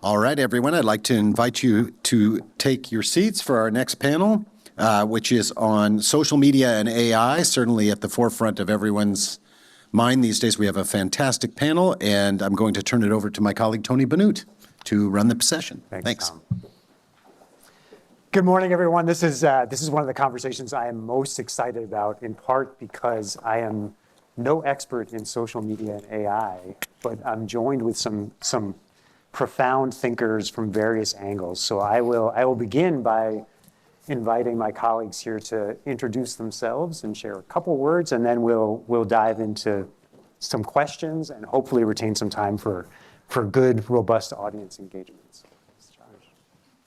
All right, everyone, I'd like to invite you to take your seats for our next panel, which is on social media and AI, certainly at the forefront of everyone's mind these days. We have a fantastic panel, and I'm going to turn it over to my colleague, Tony Benute, to run the session. Thanks. Tom. Good morning, everyone. This is one of the conversations I am most excited about, in part because I am no expert in social media and AI, but I'm joined with some profound thinkers from various angles. So I will begin by inviting my colleagues here to introduce themselves and share a couple words, and then we'll dive into some questions and hopefully retain some time for good, robust audience engagements.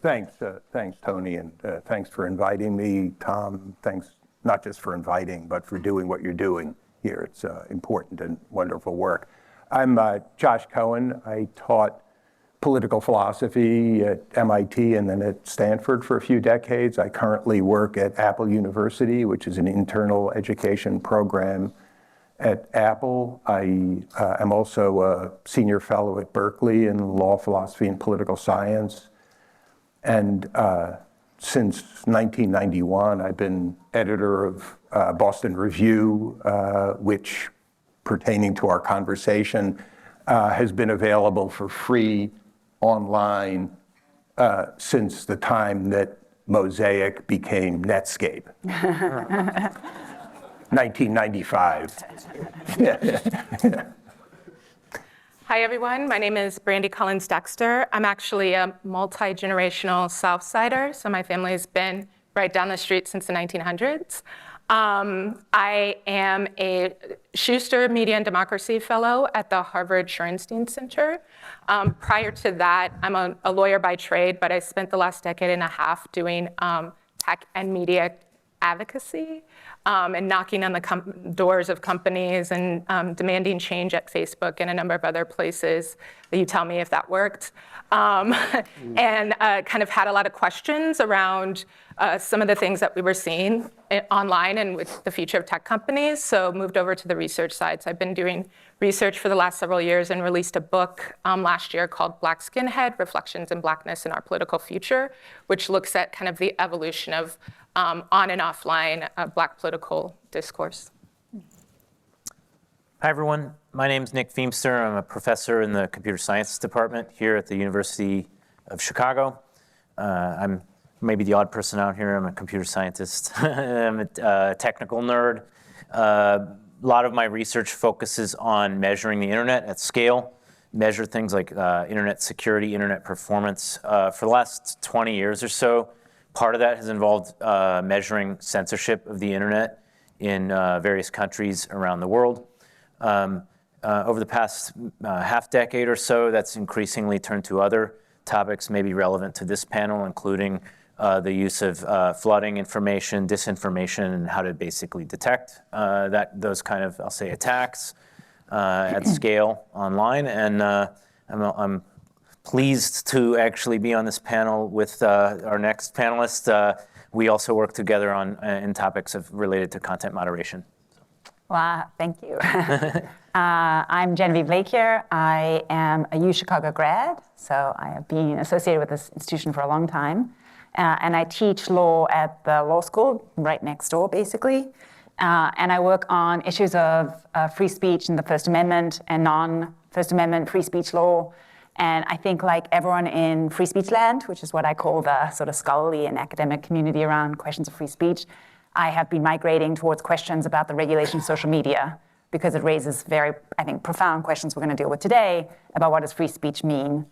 Thanks, Tony, and thanks for inviting me, Tom. Thanks not just for inviting, but for doing what you're doing here. It's important and wonderful work. I'm Josh Cohen. I taught political philosophy at MIT and then at Stanford for a few decades. I currently work at Apple University, which is an internal education program at Apple. I am also a senior fellow at Berkeley in law, philosophy, and political science. And since 1991, I've been editor of Boston Review, which, pertaining to our conversation, has been available for free online since the time that Mosaic became Netscape. 1995. Hi, everyone. My name is Brandy Collins Dexter. I'm actually a multi-generational Southsider, so my family has been right down the street since the 1900s. I am a Schuster Media and Democracy Fellow at the Harvard Shorenstein Center. Prior to that, I'm a lawyer by trade, but I spent the last decade and a half doing tech and media advocacy and knocking on the doors of companies and demanding change at Facebook and a number of other places that you tell me if that worked. And kind of had a lot of questions around some of the things that we were seeing online and with the future of tech companies, so moved over to the research side. So I've been doing research for the last several years and released a book last year called Black Skinhead, Reflections in Blackness in Our Political Future, which looks at kind of the evolution of on and offline Black political discourse. Hi, everyone. My name is Nick Feimster. I'm a professor in the computer science department here at the University of Chicago. I'm maybe the odd person out here. I'm a computer scientist. I'm a technical nerd. A lot of my research focuses on measuring the internet at scale, measure things like internet security, internet performance. For the last 20 years or so, part of that has involved measuring censorship of the internet in various countries around the world. Over the past half decade or so, that's increasingly turned to other topics maybe relevant to this panel, including the use of flooding information, disinformation, and how to basically detect those kind of, I'll say, attacks at scale online. And I'm pleased to actually be on this panel with our next panelist. We also work together in topics related to content moderation. Well, thank you. I'm Genevieve Lakier. I am a UChicago grad, so I have been associated with this institution for a long time. And I teach law at the law school right next door, basically. And I work on issues of free speech and the First Amendment and non-First Amendment free speech law. And I think, like everyone in free speech land, which is what I call the sort of scholarly and academic community around questions of free speech, I have been migrating towards questions about the regulation of social media, because it raises very, I think, profound questions we're going to deal with today about what does free speech mean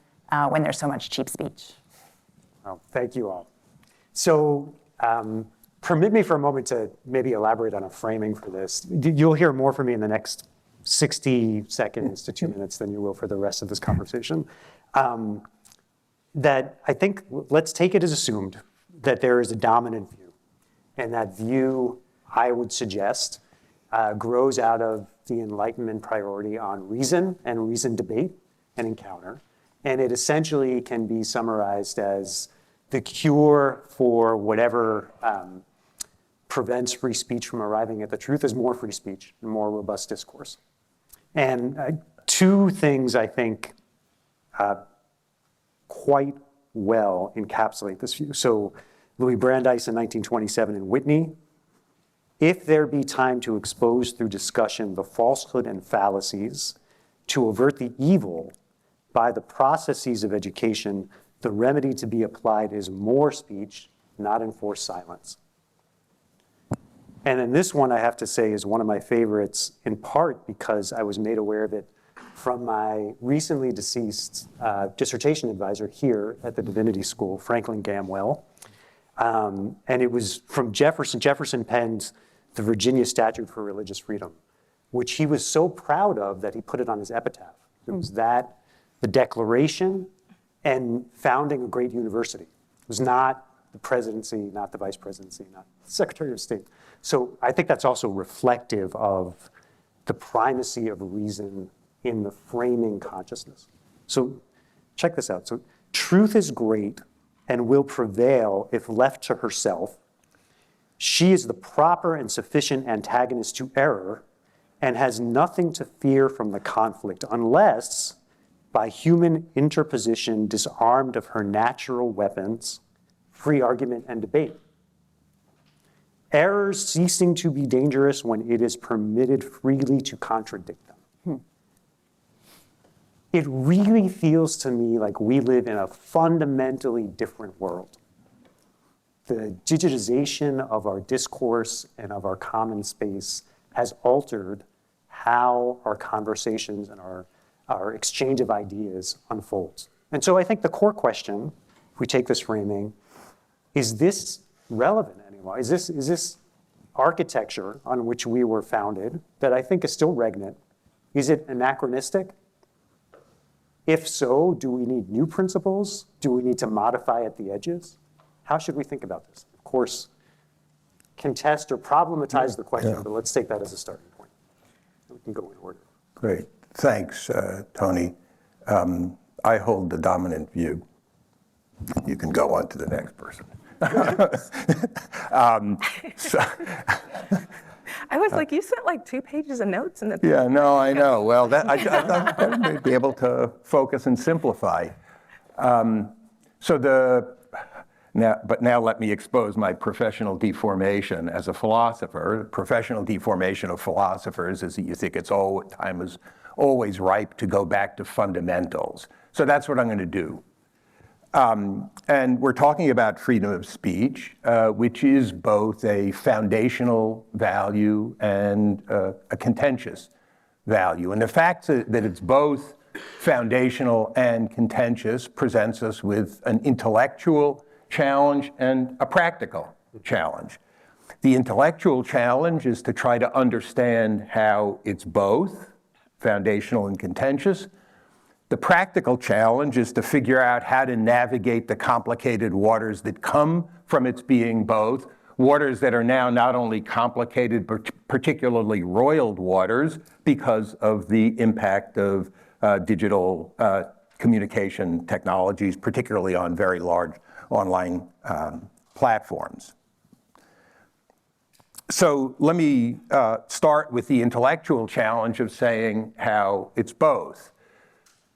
when there's so much cheap speech. Well, thank you all. So permit me for a moment to maybe elaborate on a framing for this. You'll hear more from me in the next 60 seconds to 2 minutes than you will for the rest of this conversation. That I think, let's take it as assumed that there is a dominant view. And that view, I would suggest, grows out of the Enlightenment priority on reason and reasoned debate and encounter. And it essentially can be summarized as the cure for whatever prevents free speech from arriving at the truth is more free speech and more robust discourse. And two things I think quite well encapsulate this view. So Louis Brandeis in 1927 in Whitney, if there be time to expose through discussion the falsehood and fallacies, to avert the evil by the processes of education, the remedy to be applied is more speech, not enforced silence. And then this one, I have to say, is one of my favorites, in part because I was made aware of it from my recently deceased dissertation advisor here at the Divinity School, Franklin Gamwell. And it was from Jefferson. Jefferson penned the Virginia Statute for Religious Freedom, which he was so proud of that he put it on his epitaph. It was that, the Declaration, and founding a great university. It was not the presidency, not the vice presidency, not the Secretary of State. So I think that's also reflective of the primacy of reason in the framing consciousness. So check this out. So truth is great and will prevail if left to herself. She is the proper and sufficient antagonist to error and has nothing to fear from the conflict unless, by human interposition, disarmed of her natural weapons, free argument and debate. Errors ceasing to be dangerous when it is permitted freely to contradict them. It really feels to me like we live in a fundamentally different world. The digitization of our discourse and of our common space has altered how our conversations and our exchange of ideas unfolds. And so I think the core question, if we take this framing, is this relevant anymore? Is this architecture on which we were founded, that I think is still regnant, is it anachronistic? If so, do we need new principles? Do we need to modify at the edges? How should we think about this? Of course, contest or problematize the question, but let's take that as a starting point. We can go in order. Great. Thanks, Tony. I hold the dominant view. You can go on to the next person. I was like, you sent like 2 pages of notes in the. Yeah, no, I know. Well, I thought I would be able to focus and simplify. Now let me expose my professional deformation as a philosopher. Professional deformation of philosophers is that you think time is always ripe to go back to fundamentals. So that's what I'm going to do. And we're talking about freedom of speech, which is both a foundational value and a contentious value. And the fact that it's both foundational and contentious presents us with an intellectual challenge and a practical challenge. The intellectual challenge is to try to understand how it's both foundational and contentious. The practical challenge is to figure out how to navigate the complicated waters that come from its being both, waters that are now not only complicated, but particularly roiled waters because of the impact of digital communication technologies, particularly on very large online platforms. So let me start with the intellectual challenge of saying how it's both.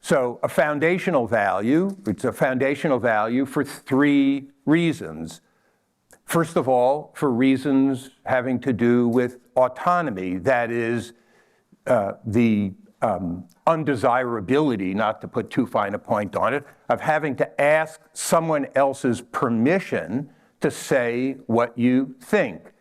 So it's a foundational value for 3 reasons. First of all, for reasons having to do with autonomy, that is the undesirability, not to put too fine a point on it, of having to ask someone else's permission to say what you think.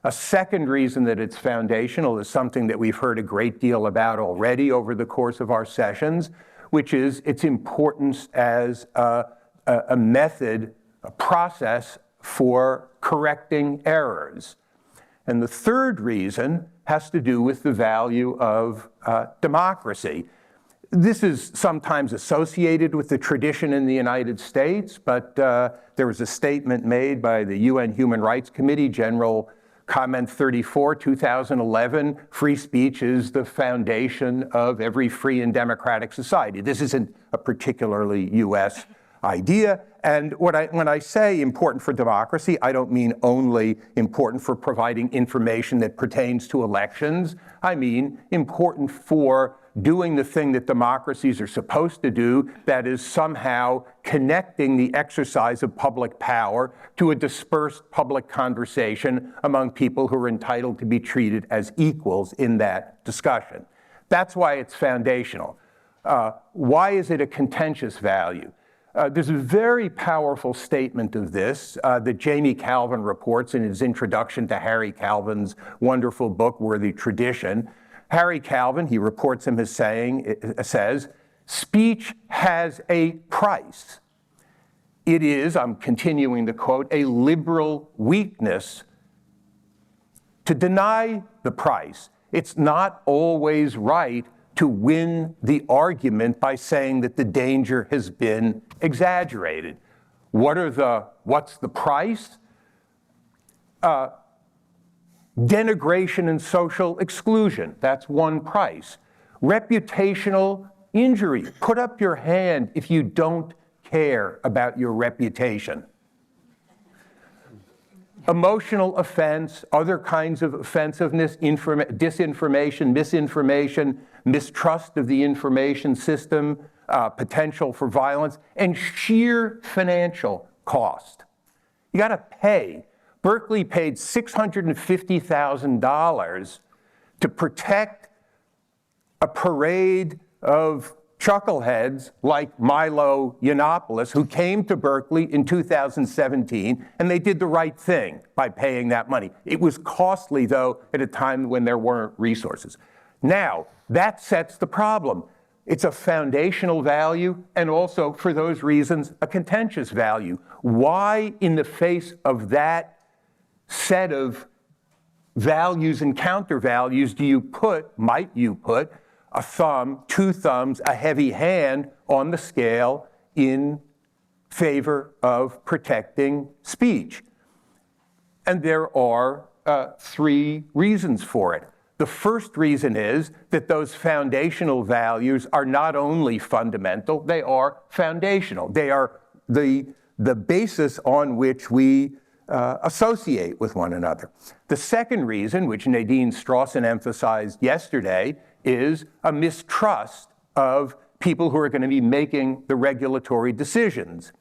A second reason that it's foundational is something that we've heard a great deal about already over the course of our sessions, which is its importance as a method, a process for correcting errors. And the third reason has to do with the value of democracy. This is sometimes associated with the tradition in the United States, but there was a statement made by the UN Human Rights Committee, General Comment 34, 2011, free speech is the foundation of every free and democratic society. This isn't a particularly US idea. And when I say important for democracy, I don't mean only important for providing information that pertains to elections. I mean important for doing the thing that democracies are supposed to do, that is somehow connecting the exercise of public power to a dispersed public conversation among people who are entitled to be treated as equals in that discussion. That's why it's foundational. Why is it a contentious value? There's a very powerful statement of this that Jamie Calvin reports in his introduction to Harry Calvin's wonderful book, Worthy Tradition. Harry Calvin, he reports him as saying, says, speech has a price. It is, I'm continuing the quote, a liberal weakness to deny the price. It's not always right to win the argument by saying that the danger has been exaggerated. What's the price? Denigration and social exclusion, that's one price. Reputational injury, put up your hand if you don't care about your reputation. Emotional offense, other kinds of offensiveness, disinformation, misinformation, mistrust of the information system, potential for violence, and sheer financial cost. You got to pay. Berkeley paid $650,000 to protect a parade of chuckleheads like Milo Yiannopoulos, who came to Berkeley in 2017, and they did the right thing by paying that money. It was costly, though, at a time when there weren't resources. Now, that sets the problem. It's a foundational value, and also, for those reasons, a contentious value. Why, in the face of that set of values and counter-values, might you put a thumb, two thumbs, a heavy hand on the scale in favor of protecting speech? And there are three reasons for it. The first reason is that those foundational values are not only fundamental, they are foundational. They are the basis on which we associate with one another. The second reason, which Nadine Strawson emphasized yesterday, is a mistrust of people who are going to be making the regulatory decisions.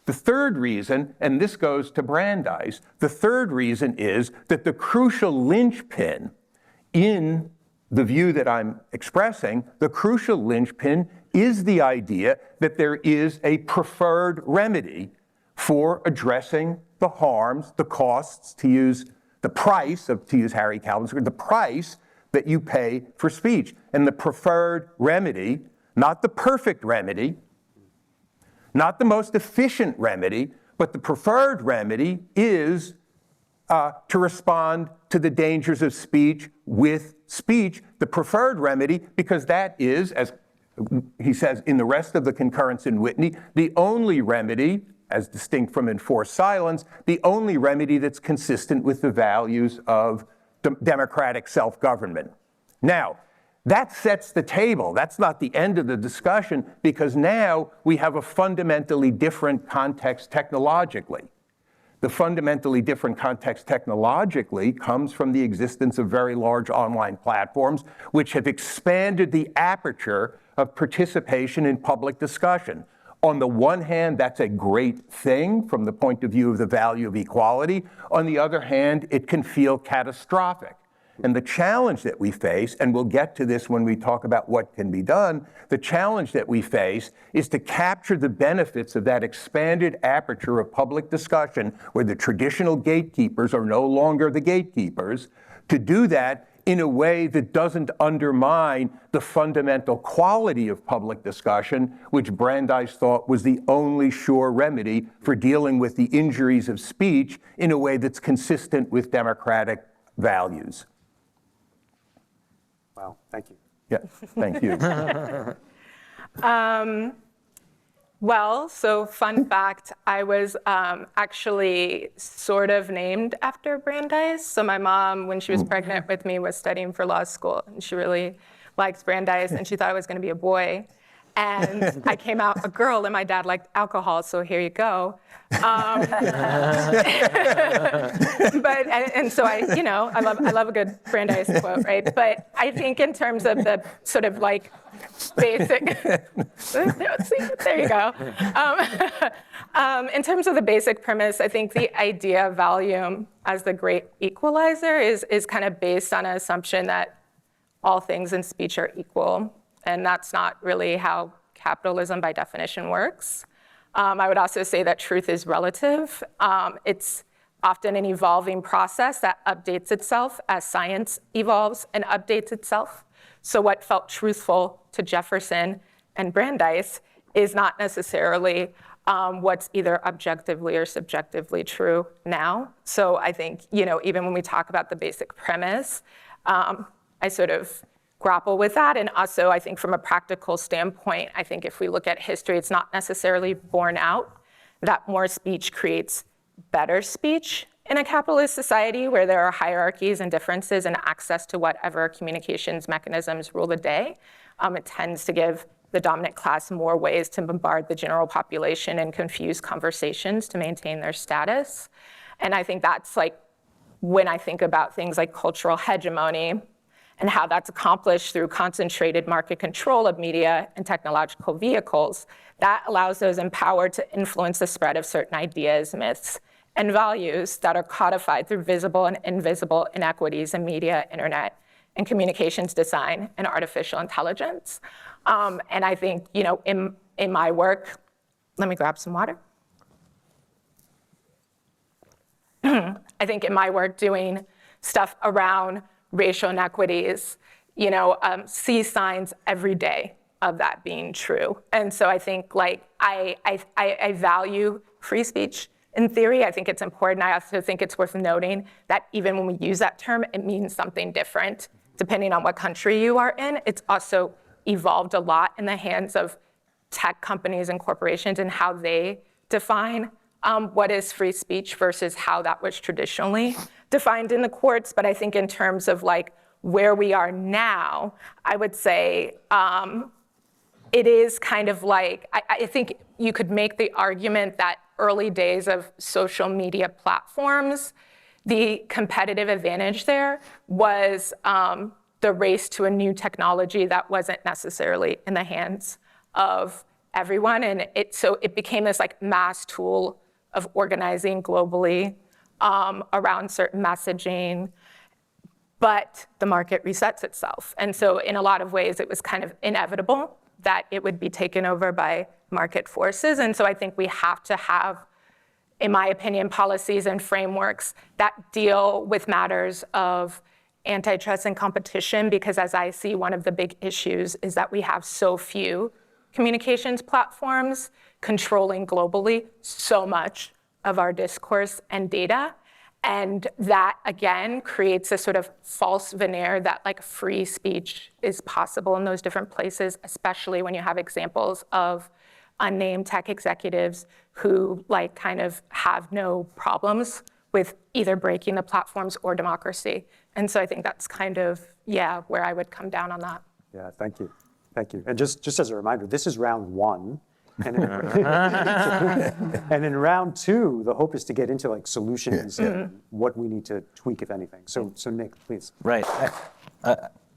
The third reason, and this goes to Brandeis, the third reason is that the crucial linchpin in the view that I'm expressing, the crucial linchpin is the idea that there is a preferred remedy for addressing the harms, the costs, to use the price of, to use Harry Calvin's word, the price that you pay for speech. And the preferred remedy, not the perfect remedy, not the most efficient remedy, but the preferred remedy is to respond to the dangers of speech with speech, the preferred remedy, because that is, as he says in the rest of the concurrence in Whitney, the only remedy, as distinct from enforced silence, the only remedy that's consistent with the values of democratic self-government. Now, that sets the table. That's not the end of the discussion, because now we have a fundamentally different context technologically. The fundamentally different context technologically comes from the existence of very large online platforms, which have expanded the aperture of participation in public discussion. On the one hand, that's a great thing from the point of view of the value of equality. On the other hand, it can feel catastrophic. And the challenge that we face, and we'll get to this when we talk about what can be done, the challenge that we face is to capture the benefits of that expanded aperture of public discussion where the traditional gatekeepers are no longer the gatekeepers, to do that in a way that doesn't undermine the fundamental quality of public discussion, which Brandeis thought was the only sure remedy for dealing with the injuries of speech in a way that's consistent with democratic values. Wow, thank you. Yeah, thank you. Well, so fun fact, I was actually sort of named after Brandeis. So my mom, when she was pregnant with me, was studying for law school, and she really liked Brandeis, and she thought I was going to be a boy. And I came out a girl, and my dad liked alcohol, so here you go. And so I love a good Brandeis quote, right? But I think in terms of the sort of like basic, there you go. In terms of the basic premise, I think the idea of volume as the great equalizer is kind of based on an assumption that all things in speech are equal, and that's not really how capitalism by definition works. I would also say that truth is relative. It's often an evolving process that updates itself as science evolves and updates itself. So what felt truthful to Jefferson and Brandeis is not necessarily what's either objectively or subjectively true now. So I think, even when we talk about the basic premise, I sort of grapple with that. And also, I think from a practical standpoint, I think if we look at history, it's not necessarily borne out that more speech creates better speech in a capitalist society where there are hierarchies and differences and access to whatever communications mechanisms rule the day. It tends to give the dominant class more ways to bombard the general population and confuse conversations to maintain their status. And I think that's like when I think about things like cultural hegemony and how that's accomplished through concentrated market control of media and technological vehicles, that allows those empowered to influence the spread of certain ideas, myths, and values that are codified through visible and invisible inequities in media, internet, and communications design and artificial intelligence. And I think, in my work, let me grab some water. I think in my work doing stuff around racial inequities, see signs every day of that being true. And so I think I value free speech in theory. I think it's important. I also think it's worth noting that even when we use that term, it means something different depending on what country you are in. It's also evolved a lot in the hands of tech companies and corporations and how they define what is free speech versus how that was traditionally defined in the courts. But I think in terms of where we are now, I would say it is kind of I think you could make the argument that early days of social media platforms, the competitive advantage there was the race to a new technology that wasn't necessarily in the hands of everyone. And so it became this mass tool of organizing globally around certain messaging, but the market resets itself. And so in a lot of ways, it was kind of inevitable that it would be taken over by market forces. And so I think we have to have, in my opinion, policies and frameworks that deal with matters of antitrust and competition, because as I see, one of the big issues is that we have so few communications platforms controlling globally so much of our discourse and data. And that, again, creates a sort of false veneer that free speech is possible in those different places, especially when you have examples of unnamed tech executives who kind of have no problems with either breaking the platforms or democracy. And so I think that's kind of, where I would come down on that. Yeah, thank you. Thank you. And just as a reminder, this is round one. And in round two, the hope is to get into solutions and what we need to tweak, if anything. So Nick, please. Right.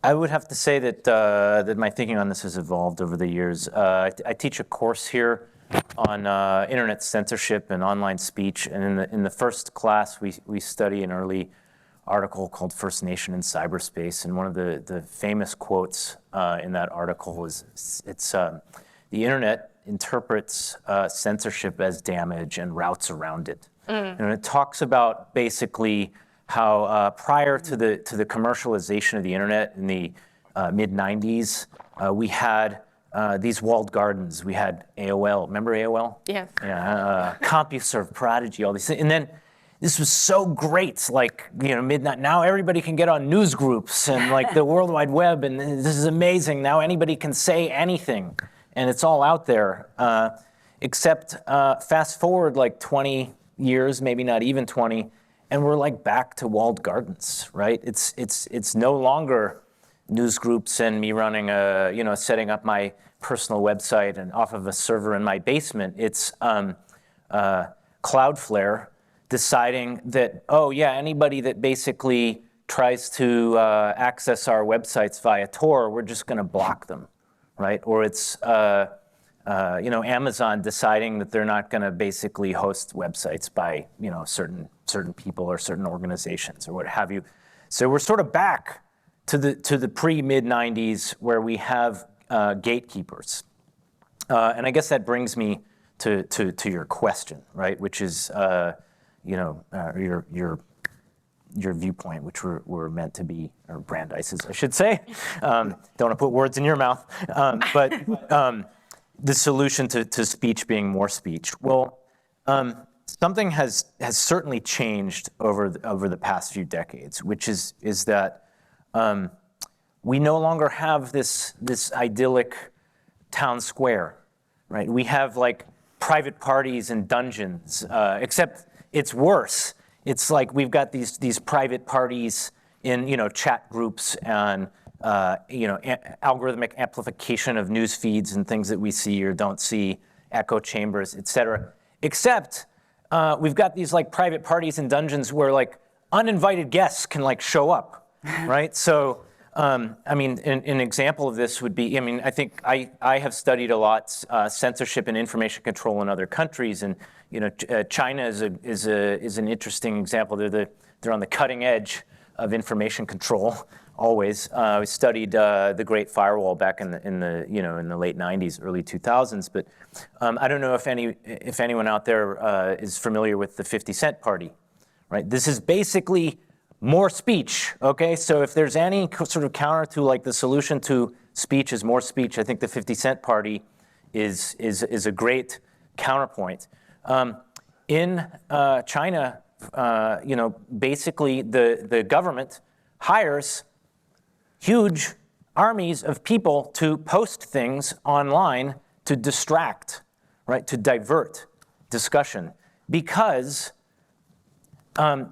I would have to say that my thinking on this has evolved over the years. I teach a course here on internet censorship and online speech, and in the first class, we study an early article called First Nation in Cyberspace, and one of the famous quotes in that article is, the internet interprets censorship as damage and routes around it. And it talks about basically how prior to the commercialization of the internet in the mid-90s, we had these walled gardens. We had AOL. Remember AOL? Yes. Yeah. CompuServe, Prodigy, all these things. And then this was so great, midnight. Now everybody can get on news groups and the World Wide Web, and this is amazing. Now anybody can say anything, and it's all out there. Except fast forward 20 years, maybe not even 20, and we're back to walled gardens, right? It's no longer news groups and me running setting up my personal website and off of a server in my basement. It's Cloudflare deciding that, oh yeah, anybody that basically tries to access our websites via Tor, we're just going to block them, right? Or it's Amazon deciding that they're not going to basically host websites by certain people or certain organizations or what have you. So we're sort of back to the pre-mid 90s where we have gatekeepers, and I guess that brings me to your question, right? Which is your viewpoint, which we're meant to be, or Brandeis's, I should say. Don't want to put words in your mouth, but the solution to speech being more speech. Well, something has certainly changed over the past few decades, which is that we no longer have this idyllic town square, right? We have like private parties and dungeons, except it's worse. It's like we've got these private parties in chat groups and algorithmic amplification of news feeds and things that we see or don't see, echo chambers, et cetera. Except we've got these like private parties and dungeons where like uninvited guests can like show up, right? So an example of this would be, I think I have studied a lot censorship and information control in other countries, and China is an interesting example. They're on the cutting edge of information control always. We studied the Great Firewall back in the late 90s, early 2000s. But I don't know if anyone out there is familiar with the 50 Cent Party, right? This is basically more speech, okay? So if there's any sort of counter to like the solution to speech is more speech, I think the 50 Cent Party is a great counterpoint. In China, basically the government hires huge armies of people to post things online to distract, right, to divert discussion. Because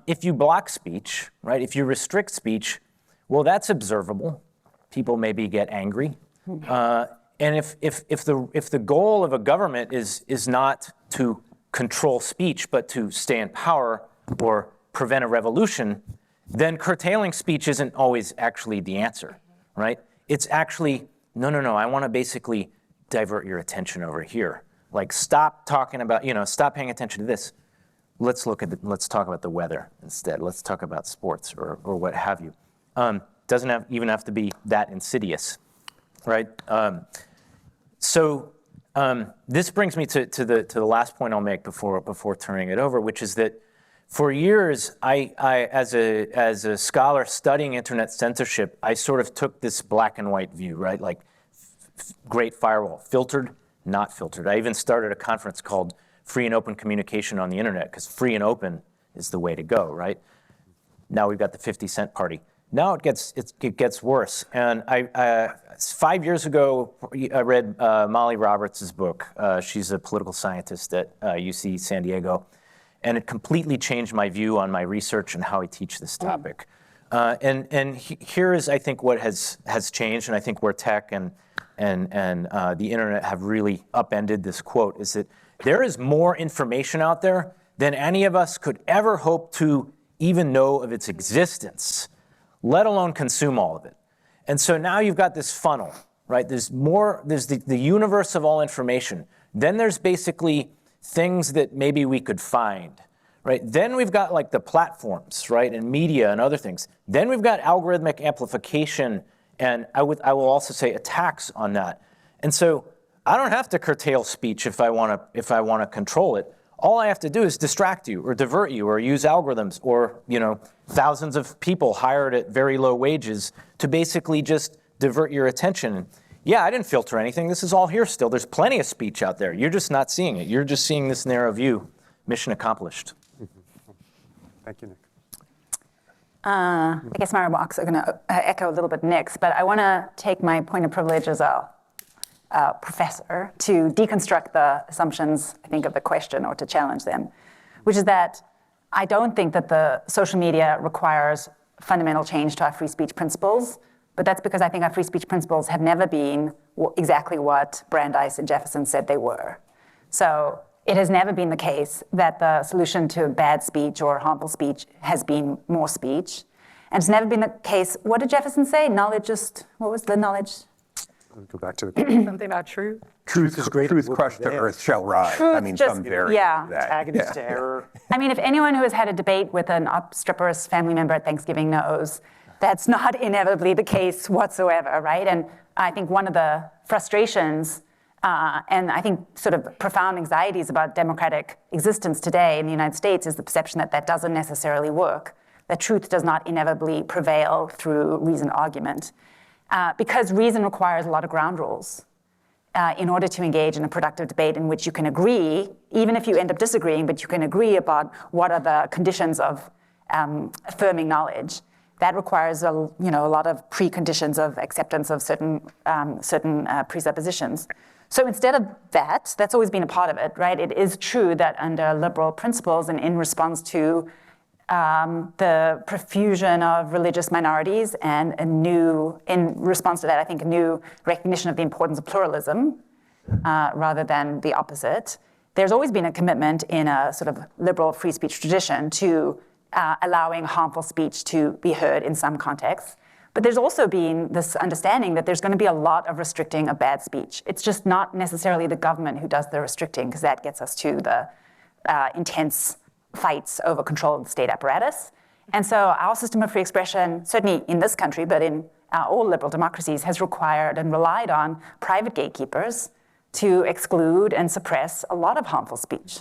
if you block speech, right, if you restrict speech, well, that's observable. People maybe get angry. And if the goal of a government is not to control speech, but to stay in power or prevent a revolution, then curtailing speech isn't always actually the answer, right? It's actually, no, I want to basically divert your attention over here. Like stop talking about, stop paying attention to this. Let's talk about the weather instead. Let's talk about sports or what have you. Doesn't even have to be that insidious, right? So this brings me to the last point I'll make before turning it over, which is that for years, I as a scholar studying internet censorship, I sort of took this black and white view, right? Like Great Firewall, filtered, not filtered. I even started a conference called Free and Open Communication on the Internet, because free and open is the way to go, right? Now we've got the 50 Cent Party. Now it gets worse. And 5 years ago, I read Molly Roberts' book. She's a political scientist at UC San Diego. And it completely changed my view on my research and how I teach this topic. And here is, I think, what has changed, and I think where tech and the internet have really upended this quote, is that there is more information out there than any of us could ever hope to even know of its existence, let alone consume all of it. And so now you've got this funnel, right? There's the universe of all information. Then there's basically things that maybe we could find, right? Then we've got like the platforms, right? And media and other things. Then we've got algorithmic amplification, and I will also say attacks on that. And so I don't have to curtail speech if I want to control it. All I have to do is distract you or divert you or use algorithms or, thousands of people hired at very low wages to basically just divert your attention. Yeah, I didn't filter anything. This is all here still. There's plenty of speech out there. You're just not seeing it. You're just seeing this narrow view. Mission accomplished. Thank you, Nick. I guess my remarks are going to echo a little bit Nick's, but I want to take my point of privilege as a professor to deconstruct the assumptions, I think, of the question, or to challenge them, which is that I don't think that the social media requires fundamental change to our free speech principles, but that's because I think our free speech principles have never been exactly what Brandeis and Jefferson said they were. So it has never been the case that the solution to bad speech or harmful speech has been more speech. And it's never been the case, what did Jefferson say? Knowledge just, what was the knowledge? Go back to the Something about truth. truth is great. Truth crushed to earth shall rise. I mean, just- some very yeah. that. Antagonist to error. I mean, if anyone who has had a debate with an obstreperous family member at Thanksgiving knows, that's not inevitably the case whatsoever, right? And I think one of the frustrations and I think sort of profound anxieties about democratic existence today in the United States is the perception that that doesn't necessarily work, that truth does not inevitably prevail through reasoned argument, because reason requires a lot of ground rules. In order to engage in a productive debate in which you can agree, even if you end up disagreeing, but you can agree about what are the conditions of affirming knowledge. That requires a lot of preconditions of acceptance of certain presuppositions. So instead of that, that's always been a part of it, right? It is true that under liberal principles and in response to the profusion of religious minorities and in response to that, I think a new recognition of the importance of pluralism rather than the opposite. There's always been a commitment in a sort of liberal free speech tradition to allowing harmful speech to be heard in some contexts. But there's also been this understanding that there's going to be a lot of restricting of bad speech. It's just not necessarily the government who does the restricting, because that gets us to the intense fights over control of the state apparatus. And so our system of free expression, certainly in this country, but in all liberal democracies, has required and relied on private gatekeepers to exclude and suppress a lot of harmful speech.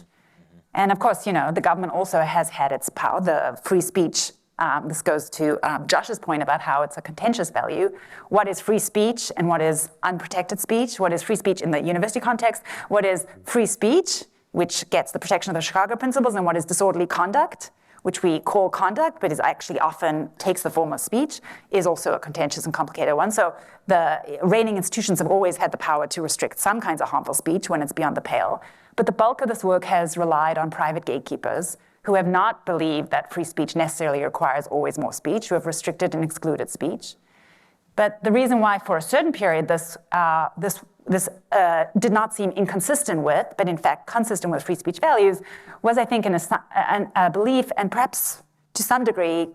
And of course, the government also has had its power, the free speech. This goes to Josh's point about how it's a contentious value. What is free speech and what is unprotected speech? What is free speech in the university context? What is free speech, which gets the protection of the Chicago principles, and what is disorderly conduct, which we call conduct, but is actually often takes the form of speech, is also a contentious and complicated one. So the reigning institutions have always had the power to restrict some kinds of harmful speech when it's beyond the pale. But the bulk of this work has relied on private gatekeepers who have not believed that free speech necessarily requires always more speech, who have restricted and excluded speech. But the reason why for a certain period this did not seem inconsistent with, but in fact consistent with free speech values, was I think a belief, and perhaps to some degree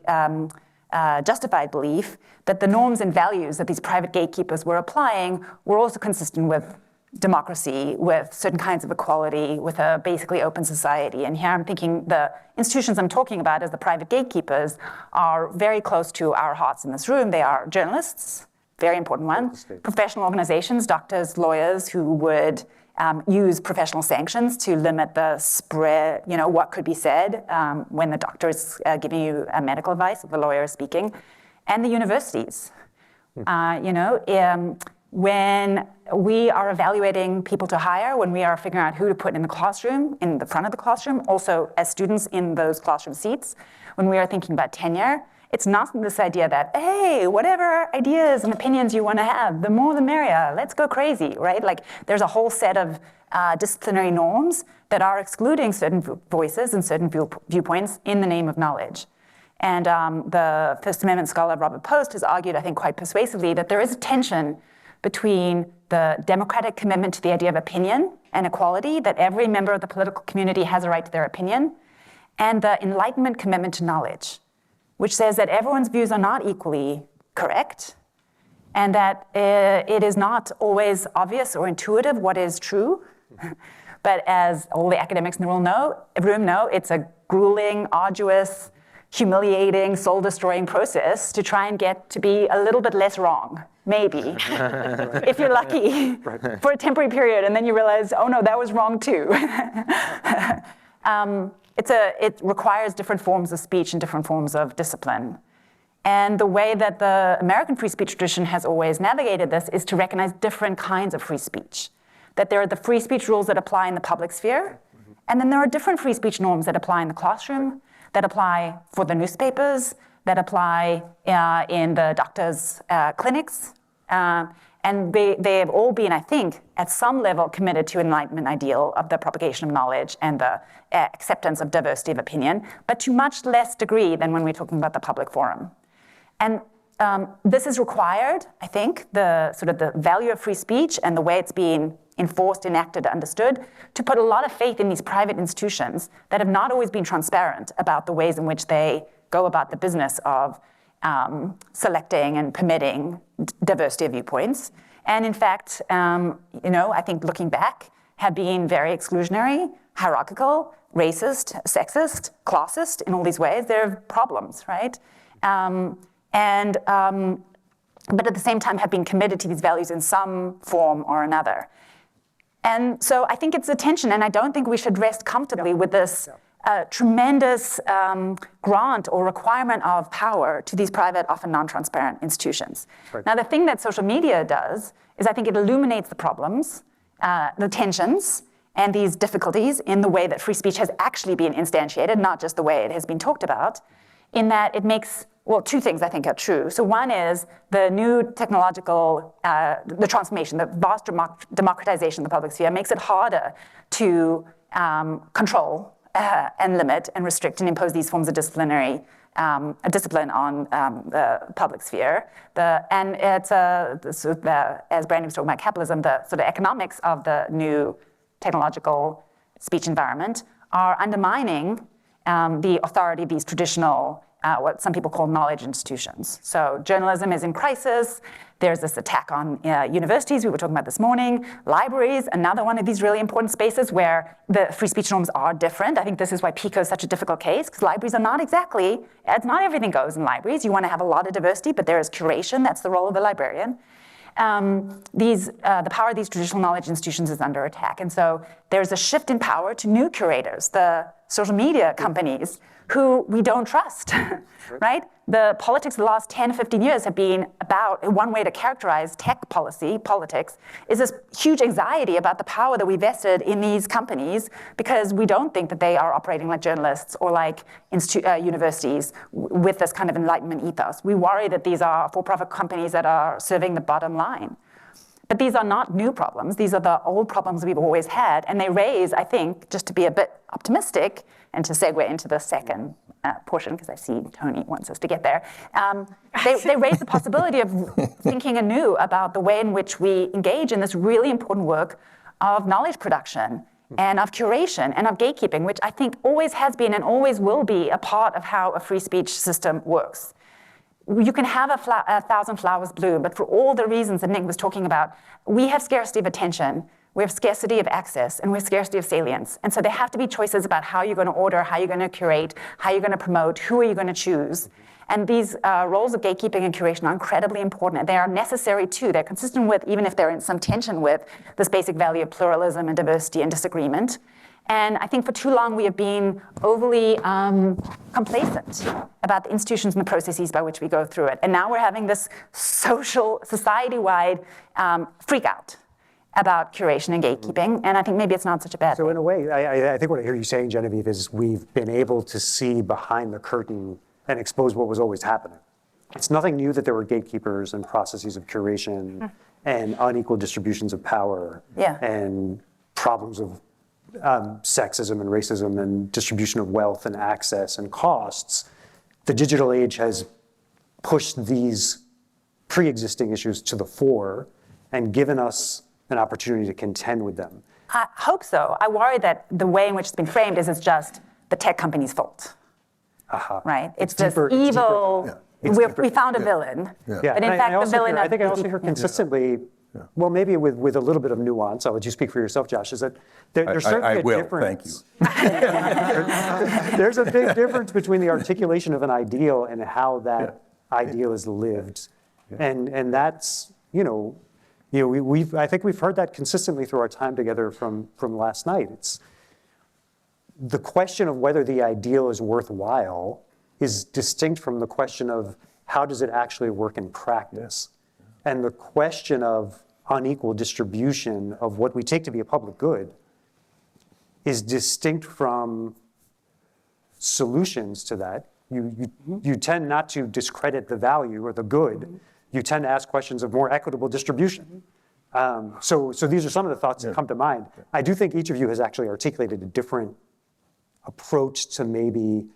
justified belief, that the norms and values that these private gatekeepers were applying were also consistent with democracy, with certain kinds of equality, with a basically open society. And here I'm thinking the institutions I'm talking about as the private gatekeepers are very close to our hearts in this room. They are journalists, very important one, professional organizations, doctors, lawyers who would use professional sanctions to limit the spread, what could be said when the doctor is giving you medical advice, if the lawyer is speaking, and the universities. When we are evaluating people to hire, when we are figuring out who to put in the classroom, in the front of the classroom, also as students in those classroom seats, when we are thinking about tenure, it's not this idea that, hey, whatever ideas and opinions you want to have, the more the merrier, let's go crazy, right? Like there's a whole set of disciplinary norms that are excluding certain voices and certain viewpoints in the name of knowledge. And the First Amendment scholar Robert Post has argued, I think quite persuasively, that there is a tension between the democratic commitment to the idea of opinion and equality, that every member of the political community has a right to their opinion, and the Enlightenment commitment to knowledge, which says that everyone's views are not equally correct, and that it is not always obvious or intuitive what is true. But as all the academics in the room know, it's a grueling, arduous, humiliating, soul-destroying process to try and get to be a little bit less wrong, maybe, if you're lucky, for a temporary period, and then you realize, oh no, that was wrong too. It requires different forms of speech and different forms of discipline. And the way that the American free speech tradition has always navigated this is to recognize different kinds of free speech. That there are the free speech rules that apply in the public sphere, and then there are different free speech norms that apply in the classroom, that apply for the newspapers, that apply in the doctors' clinics. And they have all been, I think, at some level committed to Enlightenment ideal of the propagation of knowledge and the acceptance of diversity of opinion, but to much less degree than when we're talking about the public forum. And this is required, I think, the sort of the value of free speech and the way it's being enforced, enacted, understood, to put a lot of faith in these private institutions that have not always been transparent about the ways in which they go about the business of selecting and permitting diversity of viewpoints. And in fact, I think looking back, have been very exclusionary, hierarchical, racist, sexist, classist in all these ways. There are problems, right? But at the same time have been committed to these values in some form or another. And so I think it's a tension, and I don't think we should rest comfortably with this tremendous grant or requirement of power to these private, often non-transparent institutions. Right. Now, the thing that social media does is I think it illuminates the problems, the tensions, and these difficulties in the way that free speech has actually been instantiated, not just the way it has been talked about, in that it makes, well, two things I think are true. So one is the new technological, the transformation, the vast democratization of the public sphere makes it harder to control and limit and restrict and impose these forms of discipline on the public sphere. And it's, as Brandon was talking about capitalism, the sort of economics of the new technological speech environment are undermining the authority of these traditional, what some people call knowledge institutions. So journalism is in crisis. There's this attack on universities we were talking about this morning. Libraries, another one of these really important spaces where the free speech norms are different. I think this is why PICO is such a difficult case, because libraries are not exactly, it's not everything goes in libraries. You want to have a lot of diversity, but there is curation. That's the role of the librarian. The power of these traditional knowledge institutions is under attack. And so there's a shift in power to new curators, the social media companies, who we don't trust, right? The politics of the last 10, 15 years have been about, one way to characterize tech policy, politics, is this huge anxiety about the power that we vested in these companies because we don't think that they are operating like journalists or like universities with this kind of enlightenment ethos. We worry that these are for-profit companies that are serving the bottom line. But these are not new problems. These are the old problems we've always had. And they raise, I think, just to be a bit optimistic and to segue into the second portion, because I see Tony wants us to get there, they raise the possibility of thinking anew about the way in which we engage in this really important work of knowledge production and of curation and of gatekeeping, which I think always has been and always will be a part of how a free speech system works. You can have a thousand flowers bloom, but for all the reasons that Nick was talking about, we have scarcity of attention, we have scarcity of access, and we have scarcity of salience. And so there have to be choices about how you're going to order, how you're going to curate, how you're going to promote, who are you going to choose. And these roles of gatekeeping and curation are incredibly important. And they are necessary too. They're consistent with, even if they're in some tension with, this basic value of pluralism and diversity and disagreement. And I think for too long we have been overly complacent about the institutions and the processes by which we go through it. And now we're having this social, society-wide freak out about curation and gatekeeping. And I think maybe it's not such a bad So thing. in a way, I think what I hear you saying, Genevieve, is we've been able to see behind the curtain and expose what was always happening. It's nothing new that there were gatekeepers and processes of curation and unequal distributions of power and problems of sexism and racism and distribution of wealth and access and costs. The digital age has pushed these pre-existing issues to the fore and given us an opportunity to contend with them. I hope so. I worry that the way in which it's been framed is it's just the tech company's fault, right? It's this deeper- evil, It's we found a villain. Yeah, But in and fact, I the also villain hear, I of think I also the- hear consistently, well, maybe with a little bit of nuance, I'll let you speak for yourself, Josh, is that there's certainly I a will, difference. thank you. There's a big difference between the articulation of an ideal and how that ideal is lived. And that's, I think we've heard that consistently through our time together from last night. It's the question of whether the ideal is worthwhile is distinct from the question of how does it actually work in practice. And the question of unequal distribution of what we take to be a public good is distinct from solutions to that. You tend not to discredit the value or the good. You tend to ask questions of more equitable distribution. So these are some of the thoughts that come to mind. I do think each of you has actually articulated a different approach to maybe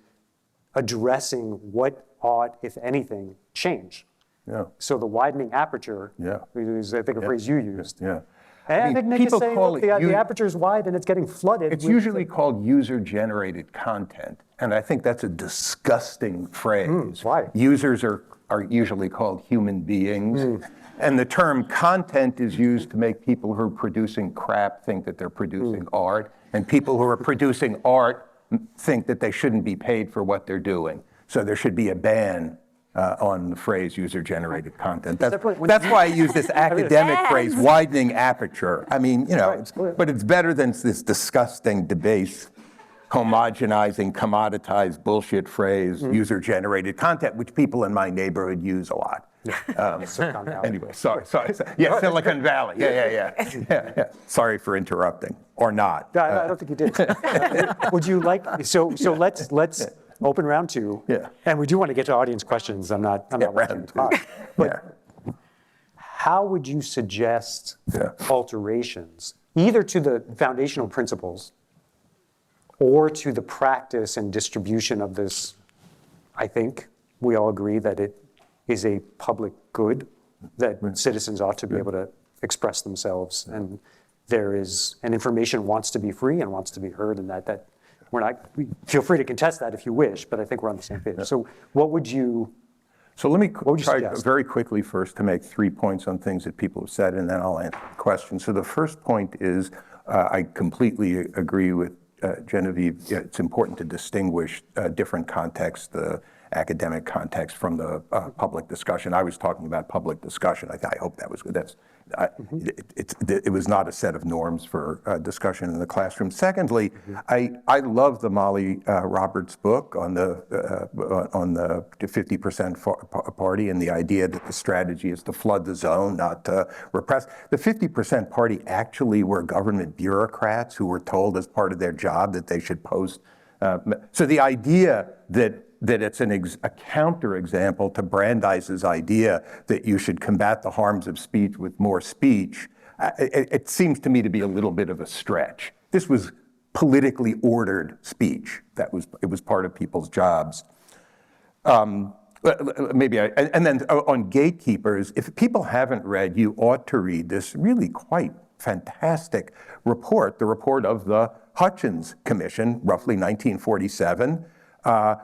addressing what ought, if anything, change. Yeah. So the widening aperture is, I think, a phrase you used. Yeah. And I mean, think Nick is people saying, call look, it the aperture is wide and it's getting flooded. It's with- usually called user-generated content, and I think that's a disgusting phrase. Why? Users are usually called human beings, and the term content is used to make people who are producing crap think that they're producing art, and people who are producing art think that they shouldn't be paid for what they're doing. So there should be a ban on the phrase user-generated content. That's why I use this academic phrase, widening aperture. I mean, you know, but it's better than this disgusting, debased, homogenizing, commoditized bullshit phrase, user-generated content, which people in my neighborhood use a lot. Anyway, sorry. Yeah, Silicon Valley. Yeah. Sorry for interrupting, or not. I don't think you did. Would you like, so let's open round two. Yeah. And we do want to get to audience questions. I'm not round two. talk. But how would you suggest alterations, either to the foundational principles or to the practice and distribution of this? I think we all agree that it is a public good, that citizens ought to be able to express themselves, and information wants to be free and wants to be heard, and that we're not, feel free to contest that if you wish, but I think we're on the same page. So what would you So let me would you try suggest? very quickly first to make 3 points on things that people have said, and then I'll answer the question. So the first point is I completely agree with Genevieve. It's important to distinguish different contexts, the academic context from the public discussion. I was talking about public discussion. I hope that was good. It was not a set of norms for discussion in the classroom. Secondly, I love the Molly Roberts book on the 50% party, and the idea that the strategy is to flood the zone, not to repress. The 50% party actually were government bureaucrats who were told as part of their job that they should post. So the idea that it's a counterexample to Brandeis's idea that you should combat the harms of speech with more speech, it seems to me to be a little bit of a stretch. This was politically ordered speech. It was part of people's jobs. And then on gatekeepers, if people haven't read, you ought to read this really quite fantastic report, the report of the Hutchins Commission, roughly 1947.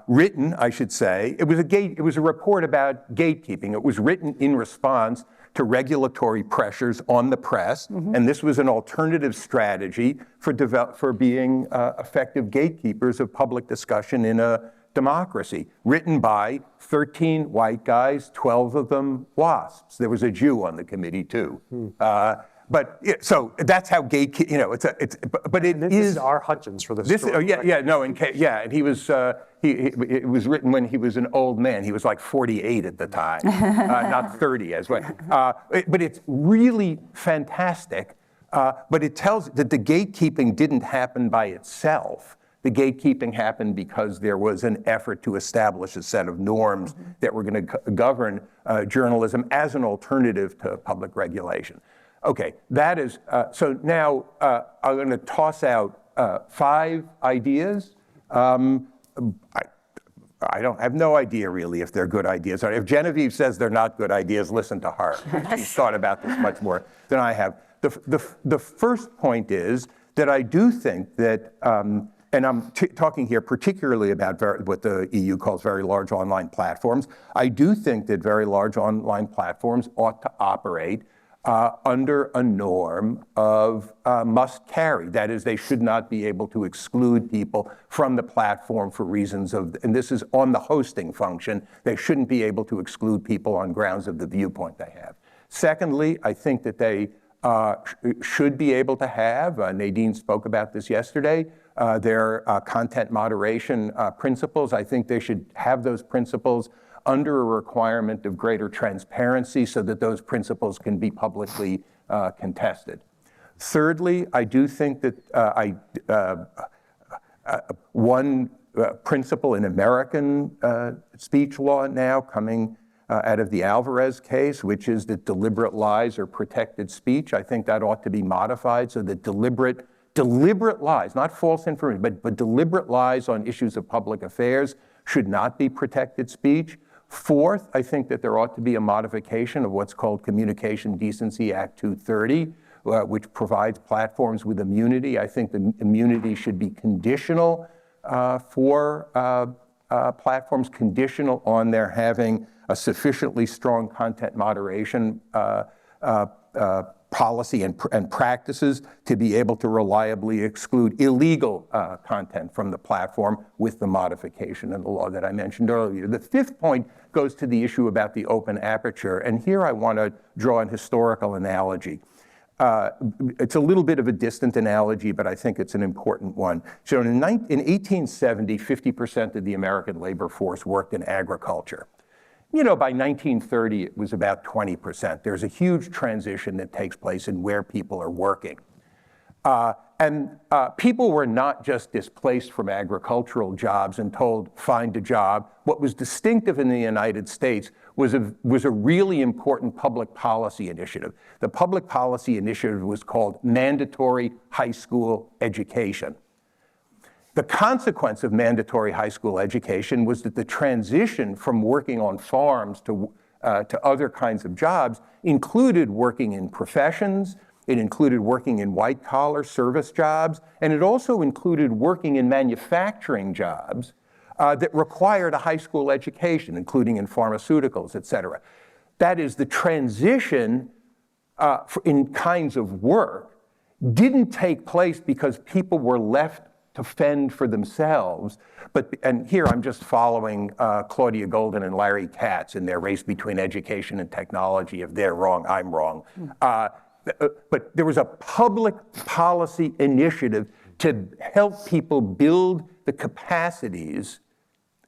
Written, I should say, it was a report about gatekeeping. It was written in response to regulatory pressures on the press, and this was an alternative strategy for being effective gatekeepers of public discussion in a democracy. Written by 13 white guys, 12 of them WASPs. There was a Jew on the committee too. So that's how gatekeeping. You know, this is R. Hutchins for this. And he was. It was written when he was an old man. He was like 48 at the time, not 30 as well. But it's really fantastic. But it tells that the gatekeeping didn't happen by itself. The gatekeeping happened because there was an effort to establish a set of norms that were going to govern journalism as an alternative to public regulation. Okay, that is, so now I'm going to toss out 5 ideas. I have no idea really if they're good ideas. If Genevieve says they're not good ideas, listen to her. She's thought about this much more than I have. The first point is that I do think that, and I'm talking here particularly about what the EU calls very large online platforms. I do think that very large online platforms ought to operate under a norm of must carry. That is, they should not be able to exclude people from the platform for reasons of, and this is on the hosting function, they shouldn't be able to exclude people on grounds of the viewpoint they have. Secondly, I think that they should be able to have, Nadine spoke about this yesterday, their content moderation principles. I think they should have those principles under a requirement of greater transparency so that those principles can be publicly contested. Thirdly, I do think that one principle in American speech law now coming out of the Alvarez case, which is that deliberate lies are protected speech, I think that ought to be modified so that deliberate lies, not false information, but deliberate lies on issues of public affairs should not be protected speech. Fourth, I think that there ought to be a modification of what's called Communication Decency Act 230, which provides platforms with immunity. I think the immunity should be conditional for platforms, conditional on their having a sufficiently strong content moderation policy and practices to be able to reliably exclude illegal content from the platform with the modification in the law that I mentioned earlier. The fifth point goes to the issue about the open aperture, and here I want to draw an historical analogy. It's a little bit of a distant analogy, but I think it's an important one. So in 1870, 50% of the American labor force worked in agriculture. You know, by 1930, it was about 20%. There's a huge transition that takes place in where people are working. People were not just displaced from agricultural jobs and told, find a job. What was distinctive in the United States was a really important public policy initiative. The public policy initiative was called mandatory high school education. The consequence of mandatory high school education was that the transition from working on farms to other kinds of jobs included working in professions, it included working in white-collar service jobs, and it also included working in manufacturing jobs that required a high school education, including in pharmaceuticals, et cetera. That is, the transition in kinds of work didn't take place because people were left to fend for themselves. And here I'm just following Claudia Golden and Larry Katz in their race between education and technology. If they're wrong, I'm wrong. But there was a public policy initiative to help people build the capacities,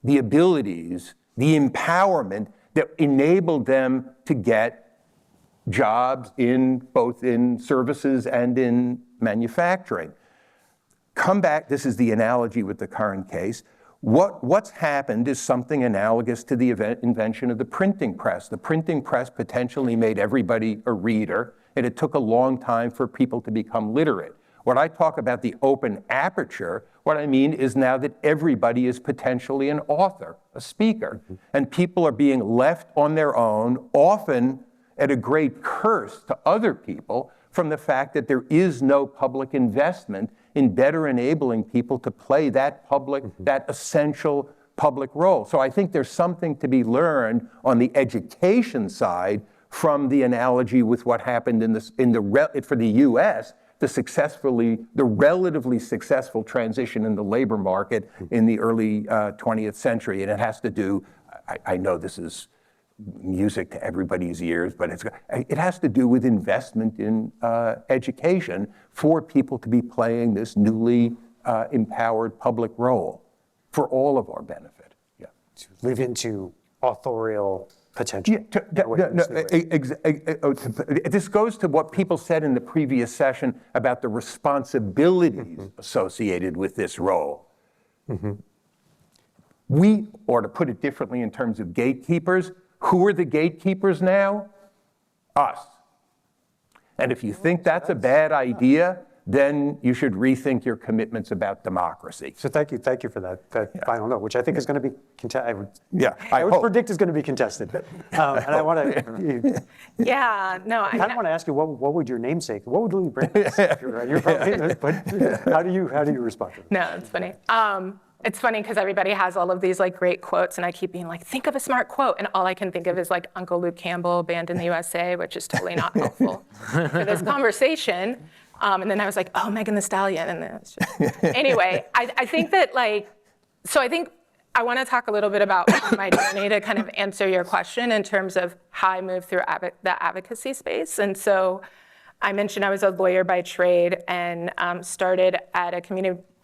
the abilities, the empowerment that enabled them to get jobs both in services and in manufacturing. Come back, this is the analogy with the current case. What's happened is something analogous to the invention of the printing press. The printing press potentially made everybody a reader, and it took a long time for people to become literate. When I talk about the open aperture, what I mean is now that everybody is potentially an author, a speaker, and people are being left on their own, often at a great curse to other people, from the fact that there is no public investment in better enabling people to play that that essential public role. So I think there's something to be learned on the education side from the analogy with what happened for the U.S., the relatively successful transition in the labor market in the early 20th century. And it has to do, I know this is music to everybody's ears, but it has to do with investment in education for people to be playing this newly empowered public role for all of our benefit. Yeah. To live into authorial potential. This goes to what people said in the previous session about the responsibilities associated with this role. We, or to put it differently in terms of gatekeepers, who are the gatekeepers now? Us. And if you think that's a bad idea, then you should rethink your commitments about democracy. So thank you for that final note, which I think is going to be contested. I would predict is going to be contested. And I want to. Yeah, no. I kind of want to ask you, what would your namesake? What would Louis Brandeis say? You're probably, but how do you respond to it? No, it's funny. It's funny because everybody has all of these like great quotes, and I keep being like, think of a smart quote, and all I can think of is like Uncle Luke Campbell, Banned in the USA, which is totally not helpful for this conversation. And then I was like, oh, Megan Thee Stallion, and then it's just... Anyway, I think that so I think I want to talk a little bit about my journey to kind of answer your question in terms of how I moved through the advocacy space. And so I mentioned I was a lawyer by trade and started at a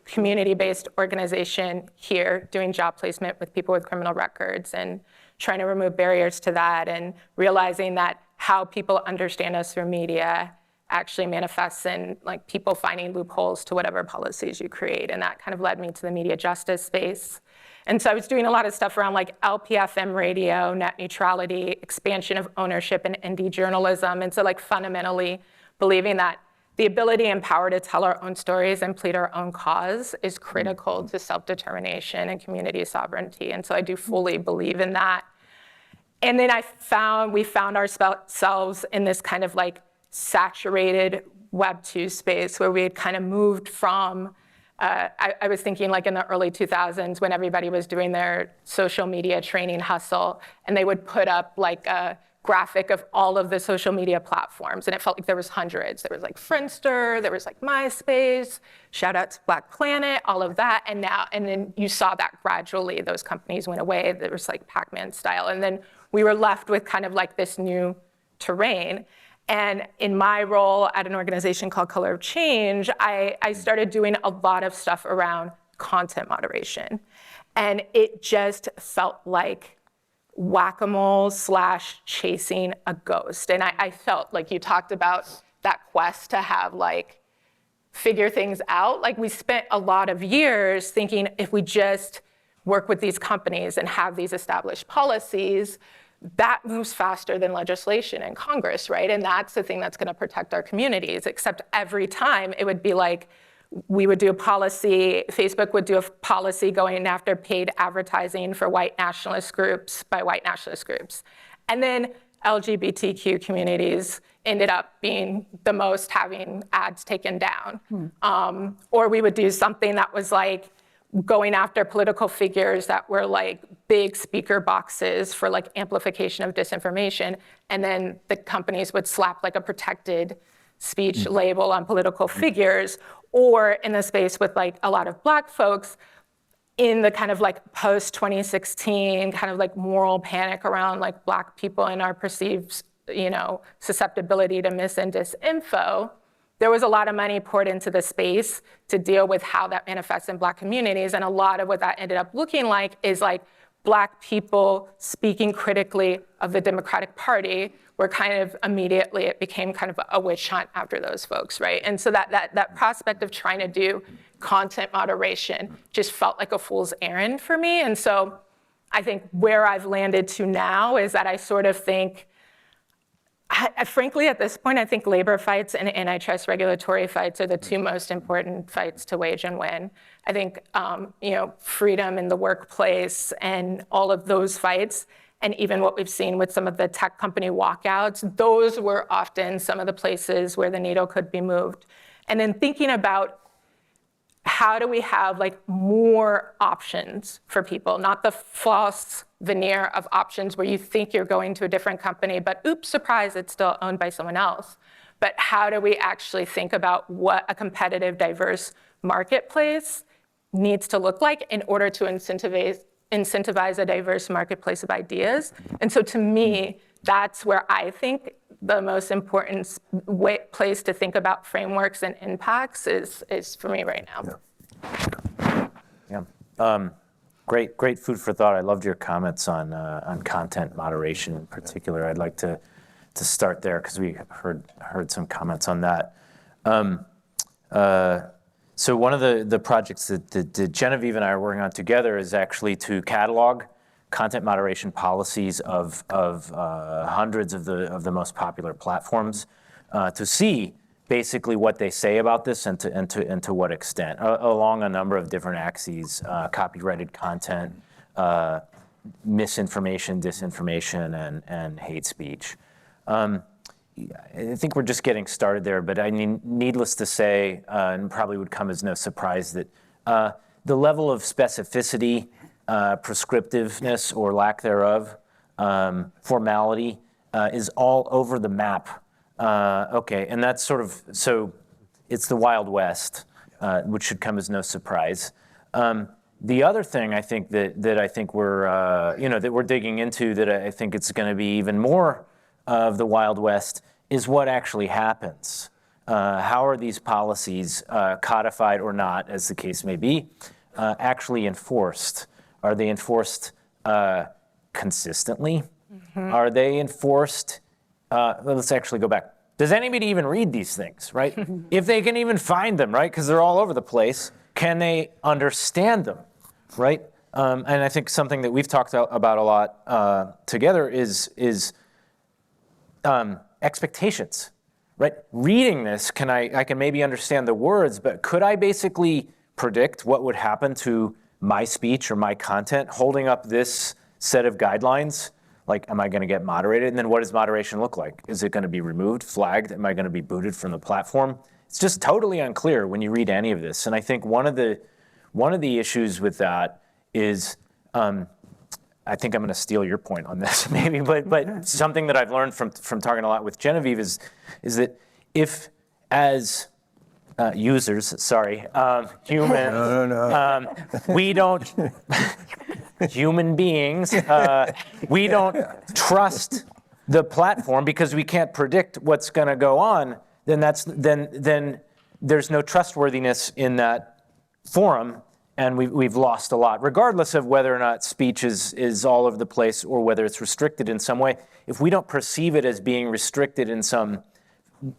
community-based organization here doing job placement with people with criminal records and trying to remove barriers to that and realizing that how people understand us through media actually manifests in like people finding loopholes to whatever policies you create. And that kind of led me to the media justice space. And so I was doing a lot of stuff around like LPFM radio, net neutrality, expansion of ownership and indie journalism. And so like fundamentally believing that the ability and power to tell our own stories and plead our own cause is critical to self-determination and community sovereignty. And so I do fully believe in that. And then we found ourselves in this kind of like saturated Web 2 space where we had kind of moved from, I was thinking like in the early 2000s when everybody was doing their social media training hustle, and they would put up like a graphic of all of the social media platforms, and it felt like there was hundreds. There was like Friendster, there was like MySpace, shout out to Black Planet, all of that, and then you saw that gradually, those companies went away. There was like Pac-Man style, and then we were left with kind of like this new terrain. And in my role at an organization called Color of Change, I started doing a lot of stuff around content moderation. And it just felt like whack-a-mole / chasing a ghost. And I felt like you talked about that quest to have like, figure things out. Like we spent a lot of years thinking if we just work with these companies and have these established policies, that moves faster than legislation in Congress, right? And that's the thing that's gonna protect our communities, except every time it would be like, we would do a policy, Facebook would do a policy going after paid advertising for white nationalist groups by white nationalist groups. And then LGBTQ communities ended up being the most having ads taken down. Or we would do something that was like, going after political figures that were like big speaker boxes for like amplification of disinformation. And then the companies would slap like a protected speech label on political figures, or in the space with like a lot of Black folks in the kind of like post-2016 kind of like moral panic around like Black people and our perceived, susceptibility to mis and disinfo. There was a lot of money poured into the space to deal with how that manifests in Black communities. And a lot of what that ended up looking like is like Black people speaking critically of the Democratic Party, where kind of immediately it became kind of a witch hunt after those folks, right? And so that prospect of trying to do content moderation just felt like a fool's errand for me. And so I think where I've landed to now is that I sort of think, frankly, at this point, I think labor fights and antitrust regulatory fights are the two most important fights to wage and win. I think, freedom in the workplace and all of those fights, and even what we've seen with some of the tech company walkouts, those were often some of the places where the needle could be moved. And then thinking about how do we have like more options for people, not the false veneer of options where you think you're going to a different company, but oops, surprise, it's still owned by someone else. But how do we actually think about what a competitive, diverse marketplace needs to look like in order to incentivize a diverse marketplace of ideas? And so to me, that's where I think the most important place to think about frameworks and impacts is for me right now. Yeah. Great food for thought. I loved your comments on content moderation in particular. I'd like to start there because we heard some comments on that. So one of the projects that Genevieve and I are working on together is actually to catalog content moderation policies of hundreds of the most popular platforms to see basically what they say about this and to what extent, along a number of different axes, copyrighted content, misinformation, disinformation, and hate speech. I think we're just getting started there, but I mean, needless to say, and probably would come as no surprise that the level of specificity, prescriptiveness or lack thereof, formality is all over the map. Okay, and that's sort of, so it's the Wild West, which should come as no surprise. The other thing I think that I think we're, that we're digging into that I think it's going to be even more of the Wild West is what actually happens. How are these policies, codified or not, as the case may be, actually enforced? Are they enforced consistently? Mm-hmm. Are they enforced? Let's actually go back. Does anybody even read these things, right? If they can even find them, right? Because they're all over the place. Can they understand them, right? And I think something that we've talked about a lot together is expectations, right? Reading this, I can maybe understand the words, but could I basically predict what would happen to my speech or my content holding up this set of guidelines? like, am I going to get moderated? And then what does moderation look like? Is it going to be removed, flagged? Am I going to be booted from the platform? It's just totally unclear when you read any of this. And I think one of the issues with that is, I think I'm going to steal your point on this, maybe, but something that I've learned from talking a lot with Genevieve is that if, as users, humans, we don't, human beings, we don't trust the platform because we can't predict what's going to go on, then there's no trustworthiness in that forum, and we've lost a lot, regardless of whether or not speech is all over the place or whether it's restricted in some way. If we don't perceive it as being restricted in some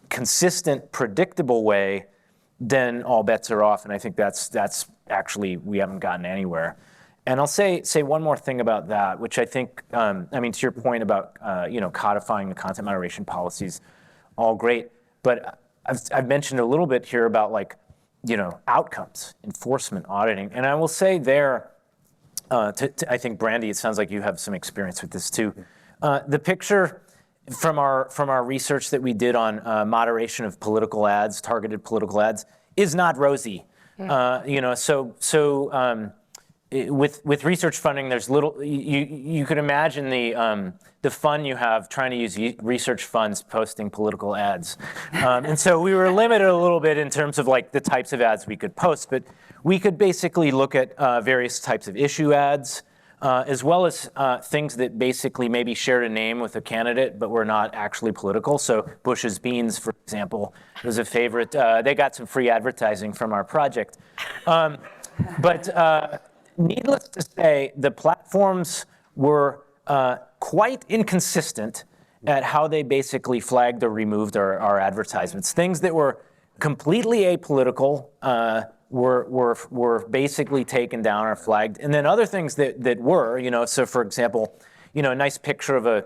consistent, predictable way, then all bets are off, and I think that's actually, we haven't gotten anywhere. And I'll say one more thing about that, which I think, to your point about codifying the content moderation policies, all great, but I've mentioned a little bit here about outcomes, enforcement, auditing, and I will say there, I think Brandy, it sounds like you have some experience with this too. The picture from our research that we did on moderation of political ads, targeted political ads, is not rosy. With research funding, there's little. You could imagine the fun you have trying to use research funds posting political ads, and so we were limited a little bit in terms of the types of ads we could post, but we could basically look at various types of issue ads. As well as things that basically maybe shared a name with a candidate, but were not actually political. So Bush's Beans, for example, was a favorite. They got some free advertising from our project. But needless to say, the platforms were quite inconsistent at how they basically flagged or removed our advertisements. Things that were completely apolitical, were basically taken down or flagged, and then other things that were, so for example, a nice picture of a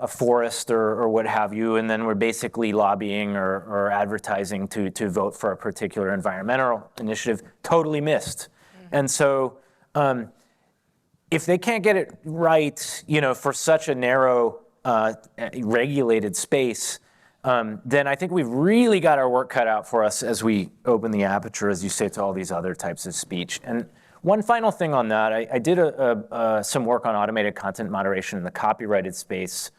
forest or what have you, and then we're basically lobbying or advertising to vote for a particular environmental initiative, totally missed. And so if they can't get it right, for such a narrow regulated space, then I think we've really got our work cut out for us as we open the aperture, as you say, to all these other types of speech. And one final thing on that, I did some work on automated content moderation in the copyright space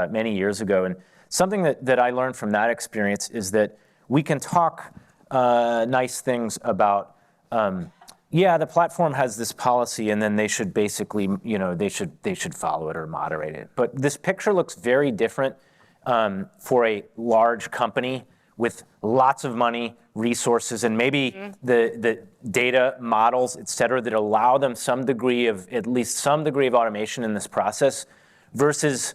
many years ago. And something that I learned from that experience is that we can talk nice things about, the platform has this policy, and then they should basically, they should follow it or moderate it. But this picture looks very different for a large company with lots of money, resources, and maybe the data models, et cetera, that allow them at least some degree of automation in this process versus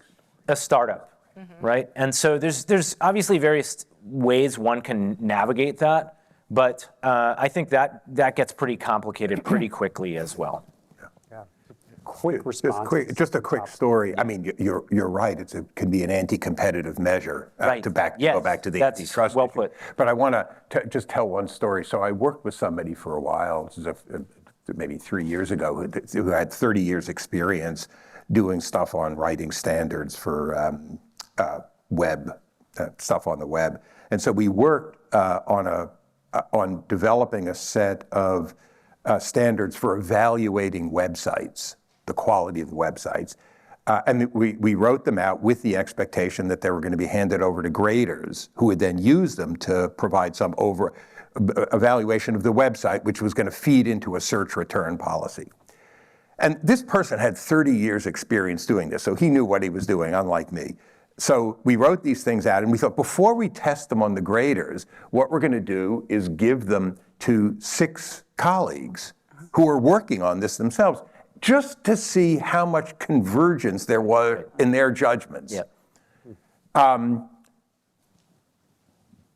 a startup, right? And so there's obviously various ways one can navigate that, but I think that gets pretty complicated pretty quickly as well. Quick response. Just a quick story. I mean, you're right. It can be an anti-competitive measure Right. go back to the That's antitrust well issue. put. But I want to just tell one story. So I worked with somebody for a while, this is maybe 3 years ago, who had 30 years experience doing stuff on writing standards for web stuff on the web. And so we worked on developing a set of standards for evaluating websites, the quality of the websites. And we wrote them out with the expectation that they were going to be handed over to graders who would then use them to provide some evaluation of the website, which was going to feed into a search return policy. And this person had 30 years experience doing this, so he knew what he was doing, unlike me. So we wrote these things out, and we thought, before we test them on the graders, what we're going to do is give them to 6 colleagues who are working on this themselves, just to see how much convergence there was in their judgments. Yep.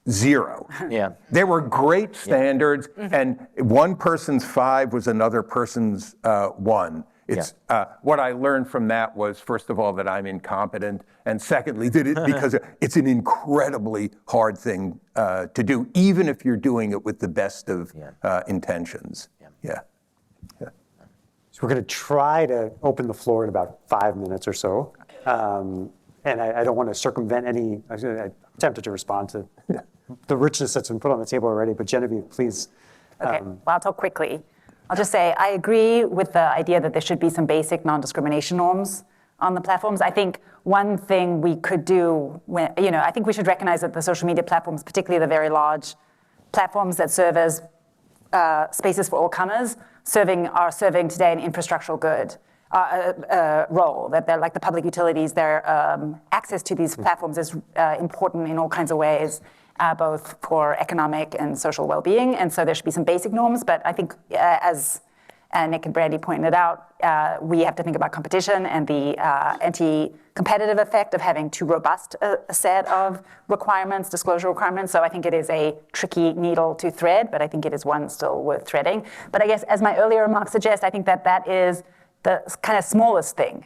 0. Yeah. There were great standards, and one person's 5 was another person's 1. It's what I learned from that was, first of all, that I'm incompetent, and secondly, because it's an incredibly hard thing to do, even if you're doing it with the best of intentions. Yeah. So we're going to try to open the floor in about 5 minutes or so. And I don't want to circumvent any, I'm tempted to respond to the richness that's been put on the table already, but Genevieve, please. Okay, well, I'll talk quickly. I'll just say I agree with the idea that there should be some basic non-discrimination norms on the platforms. I think one thing we could do, I think we should recognize that the social media platforms, particularly the very large platforms that serve as spaces for all comers, are serving today an infrastructural good role, that they're like the public utilities, their access to these platforms is important in all kinds of ways, both for economic and social well-being, and so there should be some basic norms, but I think as Nick and Brandy pointed out, we have to think about competition and the anti-competitive effect of having too robust a set of requirements, disclosure requirements. So I think it is a tricky needle to thread, but I think it is one still worth threading. But I guess as my earlier remarks suggest, I think that is the kind of smallest thing,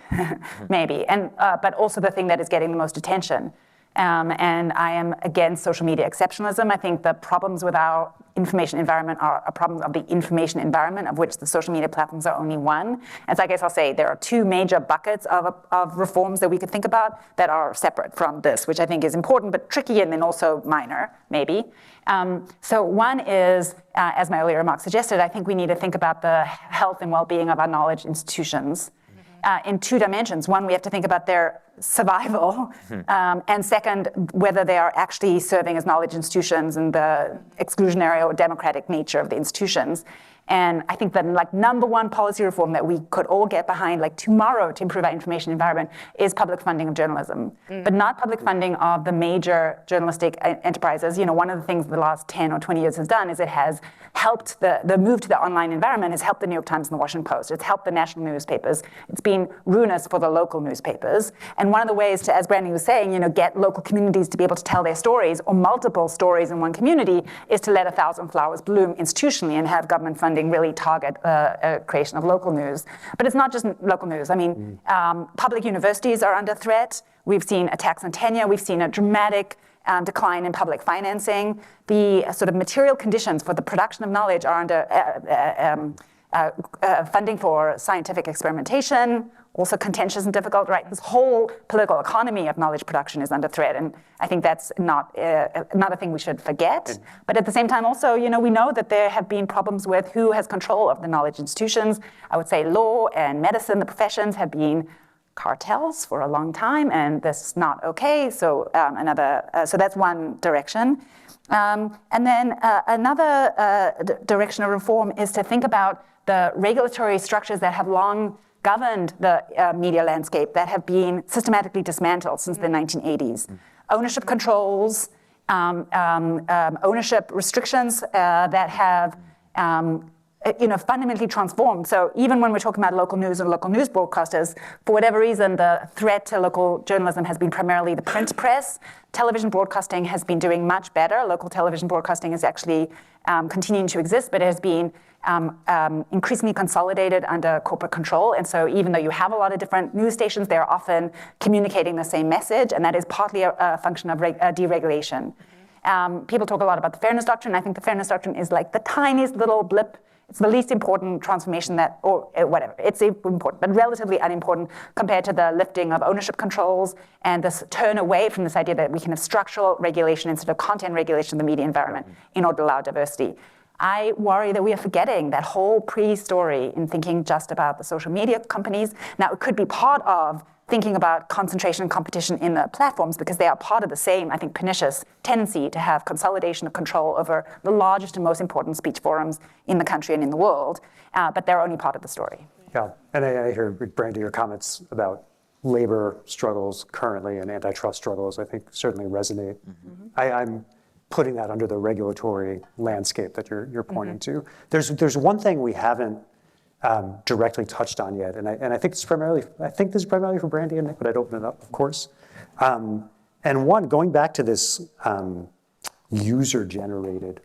maybe, and but also the thing that is getting the most attention. And I am against social media exceptionalism. I think the problems with our information environment are problems of the information environment, of which the social media platforms are only one. And so I guess I'll say there are two major buckets of reforms that we could think about that are separate from this, which I think is important but tricky and then also minor, maybe. So one is, as my earlier remarks suggested, I think we need to think about the health and well-being of our knowledge institutions in two dimensions. One, we have to think about their survival, and second, whether they are actually serving as knowledge institutions and the exclusionary or democratic nature of the institutions. And I think the number one policy reform that we could all get behind tomorrow to improve our information environment is public funding of journalism, but not public funding of the major journalistic enterprises. One of the things the last 10 or 20 years has done is it has helped the move to the online environment has helped the New York Times and the Washington Post. It's helped the national newspapers. It's been ruinous for the local newspapers. And one of the ways to, as Brandy was saying, get local communities to be able to tell their stories or multiple stories in one community is to let 1,000 flowers bloom institutionally and have government funding really target creation of local news. But it's not just local news. I mean, public universities are under threat. We've seen attacks on tenure. We've seen a dramatic decline in public financing. The sort of material conditions for the production of knowledge are under funding for scientific experimentation, also contentious and difficult, right? This whole political economy of knowledge production is under threat, and I think that's not a thing we should forget. But at the same time also, we know that there have been problems with who has control of the knowledge institutions. I would say law and medicine, the professions, have been cartels for a long time, and this is not okay. So so that's one direction. And then another direction of reform is to think about the regulatory structures that have long governed the media landscape that have been systematically dismantled since the 1980s. Ownership controls, ownership restrictions that have fundamentally transformed. So even when we're talking about local news and local news broadcasters, for whatever reason, the threat to local journalism has been primarily the print press. Television broadcasting has been doing much better. Local television broadcasting is actually continuing to exist, but it has been increasingly consolidated under corporate control. And so even though you have a lot of different news stations, they're often communicating the same message, and that is partly a function of deregulation. People talk a lot about the fairness doctrine. I think the fairness doctrine is like the tiniest little blip. It's the least important transformation or whatever. It's important, but relatively unimportant compared to the lifting of ownership controls and this turn away from this idea that we can have structural regulation instead of content regulation of the media environment in order to allow diversity. I worry that we are forgetting that whole pre-story in thinking just about the social media companies. Now, it could be part of thinking about concentration and competition in the platforms because they are part of the same, I think, pernicious tendency to have consolidation of control over the largest and most important speech forums in the country and in the world, but they're only part of the story. Yeah, and I hear, Brandy, your comments about labor struggles currently and antitrust struggles, I think certainly resonate. I'm putting that under the regulatory landscape that you're pointing to. There's one thing we haven't directly touched on yet, and I think this is primarily for Brandy and Nick, but I'd open it up, of course. And one, going back to this user-generated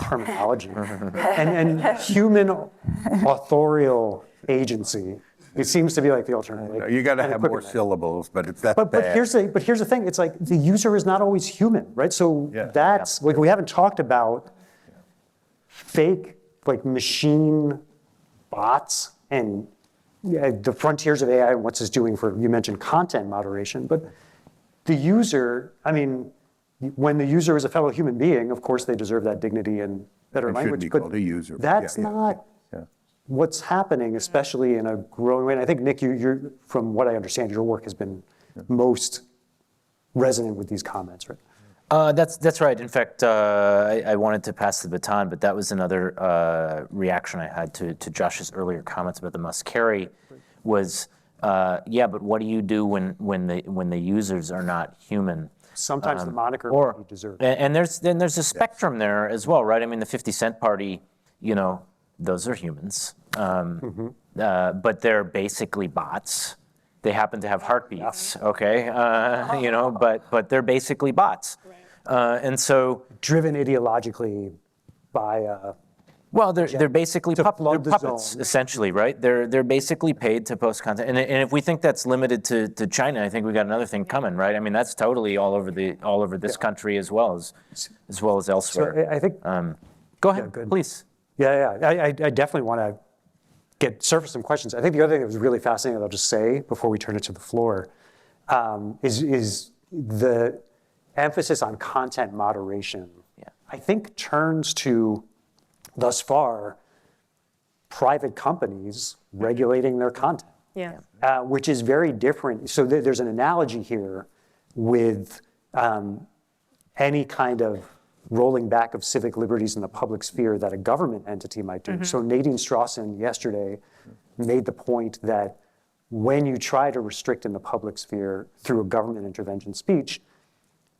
terminology and human authorial agency. It seems to be like the alternative. You got to have more syllables, but that's but bad. here's the thing. It's like the user is not always human, right? So that's like we haven't talked about fake like machine bots and the frontiers of AI and what's it's doing for, you mentioned content moderation, but the user, I mean, when the user is a fellow human being, of course they deserve that dignity and better It should language. be but called a user, but That's yeah, yeah, not yeah. what's happening, especially in a growing way. And I think, Nick, you're, from what I understand, your work has been most resonant with these comments, right? That's right. In fact, I wanted to pass the baton, but that was another reaction I had to Josh's earlier comments about the must carry. Was yeah, but what do you do when the users are not human? Sometimes the moniker Or you deserve. and there's a spectrum there as well, right? I mean, the 50 Cent Party, you know, those are humans, but they're basically bots. They happen to have heartbeats, okay? You know, but they're basically bots. And so, Driven ideologically by, well, they're basically To they're flood the puppets, zone. essentially, right? They're basically paid to post content. And if we think that's limited to China, I think we got another thing coming, right? I mean, that's totally all over this country as well as elsewhere. so I think, Go ahead, good. please. yeah, I definitely want to surface some questions. I think the other thing that was really fascinating that I'll just say before we turn it to the floor is the emphasis on content moderation. Yeah. I think turns to, thus far, private companies regulating their content. Yeah. Which is very different. So there's an analogy here with any kind of rolling back of civic liberties in the public sphere that a government entity might do. So Nadine Strawson yesterday made the point that when you try to restrict in the public sphere through a government intervention speech,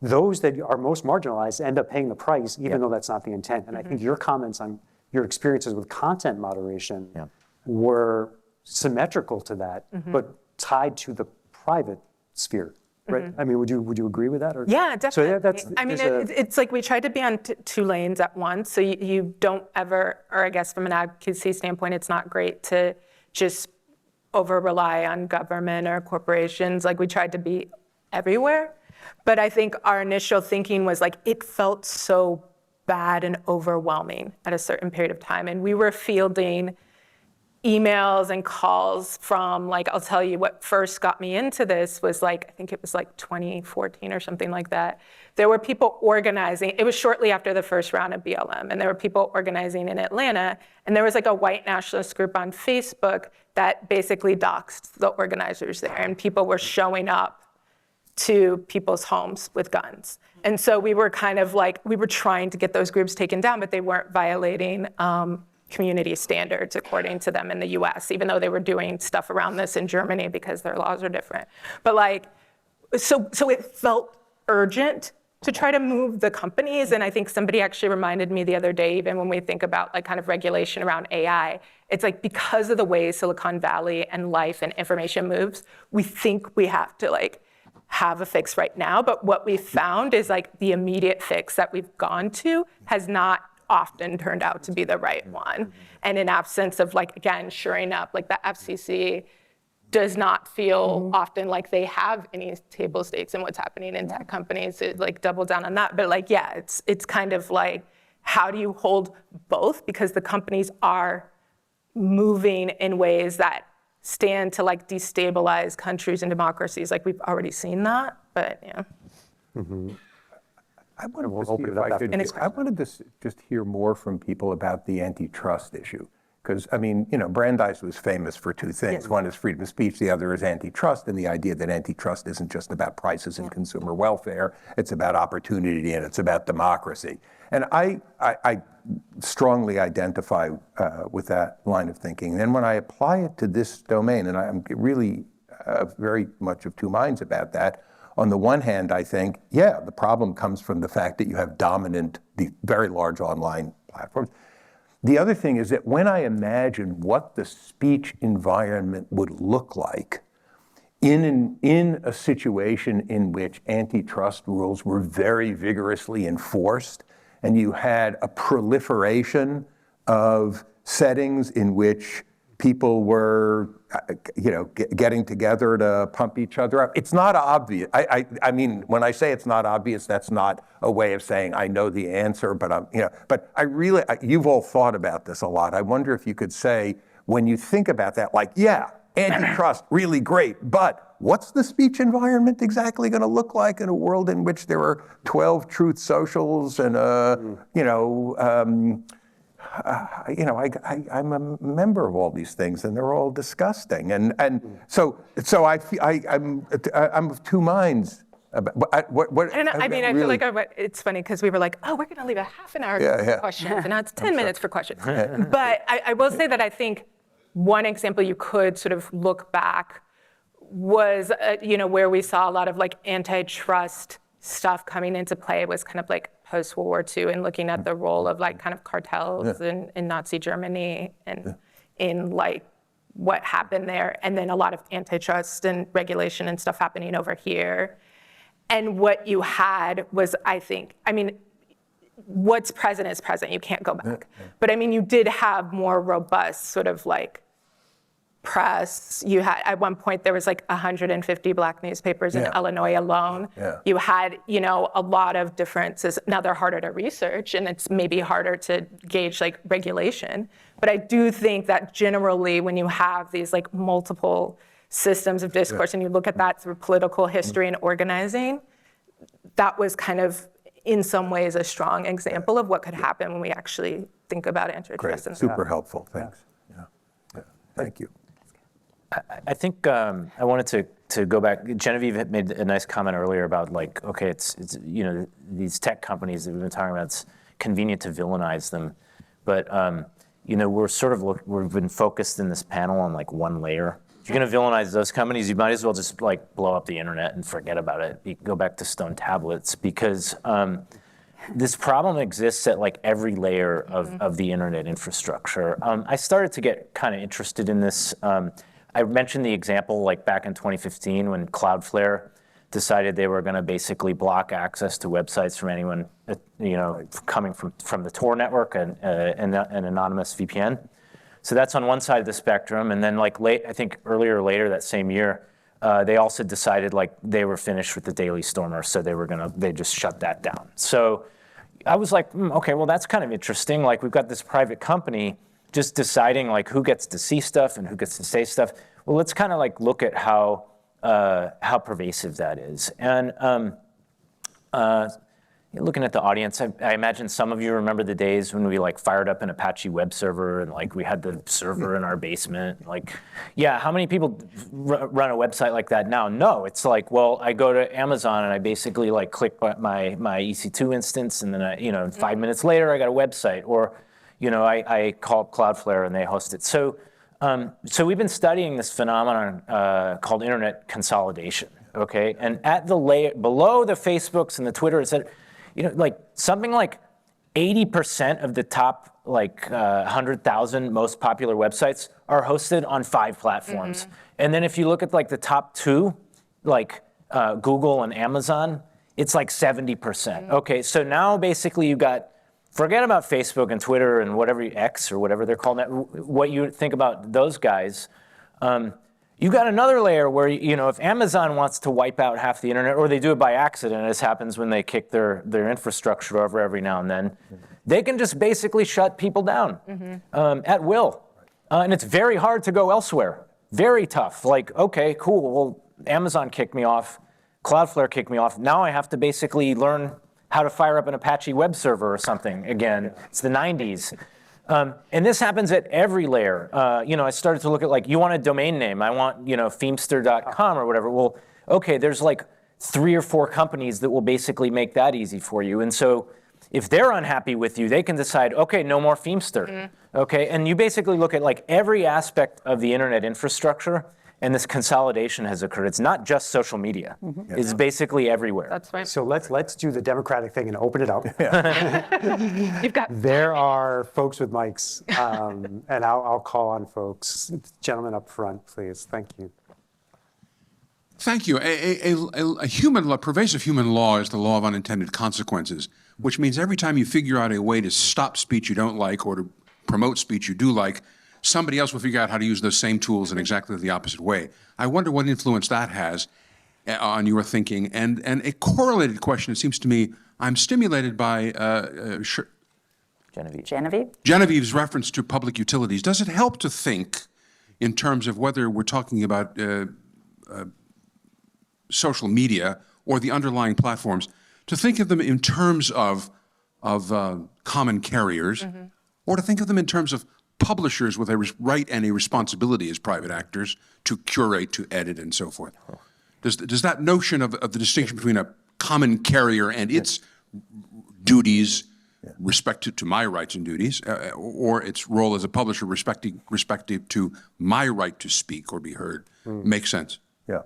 those that are most marginalized end up paying the price, even though that's not the intent. And I think your comments on your experiences with content moderation were symmetrical to that, but tied to the private sphere, right? I mean, would you agree with that? Or? Yeah, definitely. So that's, I mean, there's it's like we tried to be on two lanes at once. So you don't ever, or I guess from an advocacy standpoint, it's not great to just over rely on government or corporations. Like we tried to be everywhere. But I think our initial thinking was like, it felt so bad and overwhelming at a certain period of time. And we were fielding emails and calls from, like, I'll tell you what first got me into this was like, I think it was like 2014 or something like that. There were people organizing. It was shortly after the first round of BLM. And there were people organizing in Atlanta. And there was like a white nationalist group on Facebook that basically doxed the organizers there. And people were showing up to people's homes with guns. And so we were kind of like, we were trying to get those groups taken down, but they weren't violating community standards according to them in the US, even though they were doing stuff around this in Germany because their laws are different. But like, so it felt urgent to try to move the companies. And I think somebody actually reminded me the other day, even when we think about like kind of regulation around AI, it's like because of the way Silicon Valley and life and information moves, we think we have to like have a fix right now. But what we found is like the immediate fix that we've gone to has not often turned out to be the right one. And in absence of like, again, shoring up, like the FCC does not feel often like they have any table stakes in what's happening in tech companies. It like double down on that. But like, yeah, it's kind of like, how do you hold both? Because the companies are moving in ways that stand to like destabilize countries and democracies. Like we've already seen that, but yeah. I wanted we'll to see open it if up I after could. this I wanted to just hear more from people about the antitrust issue, because I mean, you know, Brandeis was famous for two things. One is freedom of speech. The other is antitrust, and the idea that antitrust isn't just about prices and consumer welfare. It's about opportunity and it's about democracy. And I strongly identify with that line of thinking. And then when I apply it to this domain, and I'm really very much of two minds about that. On the one hand, I think, yeah, the problem comes from the fact that you have dominant, the very large online platforms. The other thing is that when I imagine what the speech environment would look like in a situation in which antitrust rules were very vigorously enforced, and you had a proliferation of settings in which people were, getting together to pump each other up. It's not obvious. I mean, when I say it's not obvious, that's not a way of saying I know the answer, but you've all thought about this a lot. I wonder if you could say, when you think about that, like, yeah, antitrust, really great. But what's the speech environment exactly going to look like in a world in which there are 12 truth socials and, I'm a member of all these things, and they're all disgusting. So I'm of two minds. What And I mean, I feel like it's funny because we were like, oh, we're going to leave a half an hour for questions, and now it's 10 minutes for questions. But I will say that I think one example you could sort of look back was, where we saw a lot of like antitrust stuff coming into play was kind of like post-World War II and looking at the role of like kind of cartels in Nazi Germany and in like what happened there. And then a lot of antitrust and regulation and stuff happening over here. And what you had was, what's present is present. You can't go back. But I mean, you did have more robust sort of like press. You had, at one point, there was like 150 black newspapers in Illinois alone. You had, a lot of differences. Now they're harder to research and it's maybe harder to gauge like regulation. But I do think that generally when you have these like multiple systems of discourse and you look at that through political history and organizing, that was kind of in some ways a strong example of what could happen when we actually think about antitrust. Great, super helpful, thanks. Yeah. Thank you. I think I wanted to go back. Genevieve had made a nice comment earlier about like, okay, it's these tech companies that we've been talking about, it's convenient to villainize them. But, we've been focused in this panel on like one layer. If you're going to villainize those companies, you might as well just like blow up the internet and forget about it. You go back to stone tablets because this problem exists at like every layer of the internet infrastructure. I started to get kind of interested in this. I mentioned the example like back in 2015 when Cloudflare decided they were going to basically block access to websites from anyone, coming from the Tor network and an anonymous VPN. So that's on one side of the spectrum. And then I think earlier or later that same year, they also decided like they were finished with the Daily Stormer. So they just shut that down. So I was like, okay, well, that's kind of interesting. Like we've got this private company just deciding like who gets to see stuff and who gets to say stuff. Well, let's kind of like look at how pervasive that is. And looking at the audience, I imagine some of you remember the days when we like fired up an Apache web server and like we had the server in our basement. Like, yeah, how many people run a website like that now? No, it's like, well, I go to Amazon and I basically like click my EC2 instance and then 5 minutes later I got a website. Or, I call up Cloudflare and they host it. So we've been studying this phenomenon called internet consolidation. Okay, and at the layer below the Facebooks and the Twitter, et cetera, something like 80% of the top 100,000 most popular websites are hosted on 5 platforms. And then if you look at like the top 2, like Google and Amazon, it's like 70%. Okay, so now basically you got, forget about Facebook and Twitter and whatever, X or whatever they're called, what you think about those guys. You got another layer where, if Amazon wants to wipe out half the internet, or they do it by accident, as happens when they kick their infrastructure over every now and then, they can just basically shut people down at will. And it's very hard to go elsewhere. Very tough. Like, okay, cool, well, Amazon kicked me off, Cloudflare kicked me off. Now I have to basically learn how to fire up an Apache web server or something again. It's the 90s. And this happens at every layer. I started to look at like, you want a domain name. I want, Feimster.com or whatever. Well, okay, there's like 3 or 4 companies that will basically make that easy for you. And so if they're unhappy with you, they can decide, okay, no more Feimster. Okay, and you basically look at like every aspect of the internet infrastructure, and this consolidation has occurred. It's not just social media. It's basically everywhere. That's right. So let's do the democratic thing and open it up. You've got There are folks with mics, and I'll call on folks. Gentlemen up front, please. Thank you. Thank you. A human law, pervasive human law is the law of unintended consequences, which means every time you figure out a way to stop speech you don't like or to promote speech you do like, somebody else will figure out how to use those same tools in exactly the opposite way. I wonder what influence that has on your thinking. And a correlated question, it seems to me, I'm stimulated by Genevieve. Genevieve? Genevieve's reference to public utilities. Does it help to think in terms of whether we're talking about social media or the underlying platforms, to think of them in terms of common carriers, or to think of them in terms of publishers with a right and a responsibility as private actors to curate, to edit, and so forth. Does that notion of the distinction between a common carrier and its duties respective to my rights and duties, or its role as a publisher respective to my right to speak or be heard, make sense? Yeah.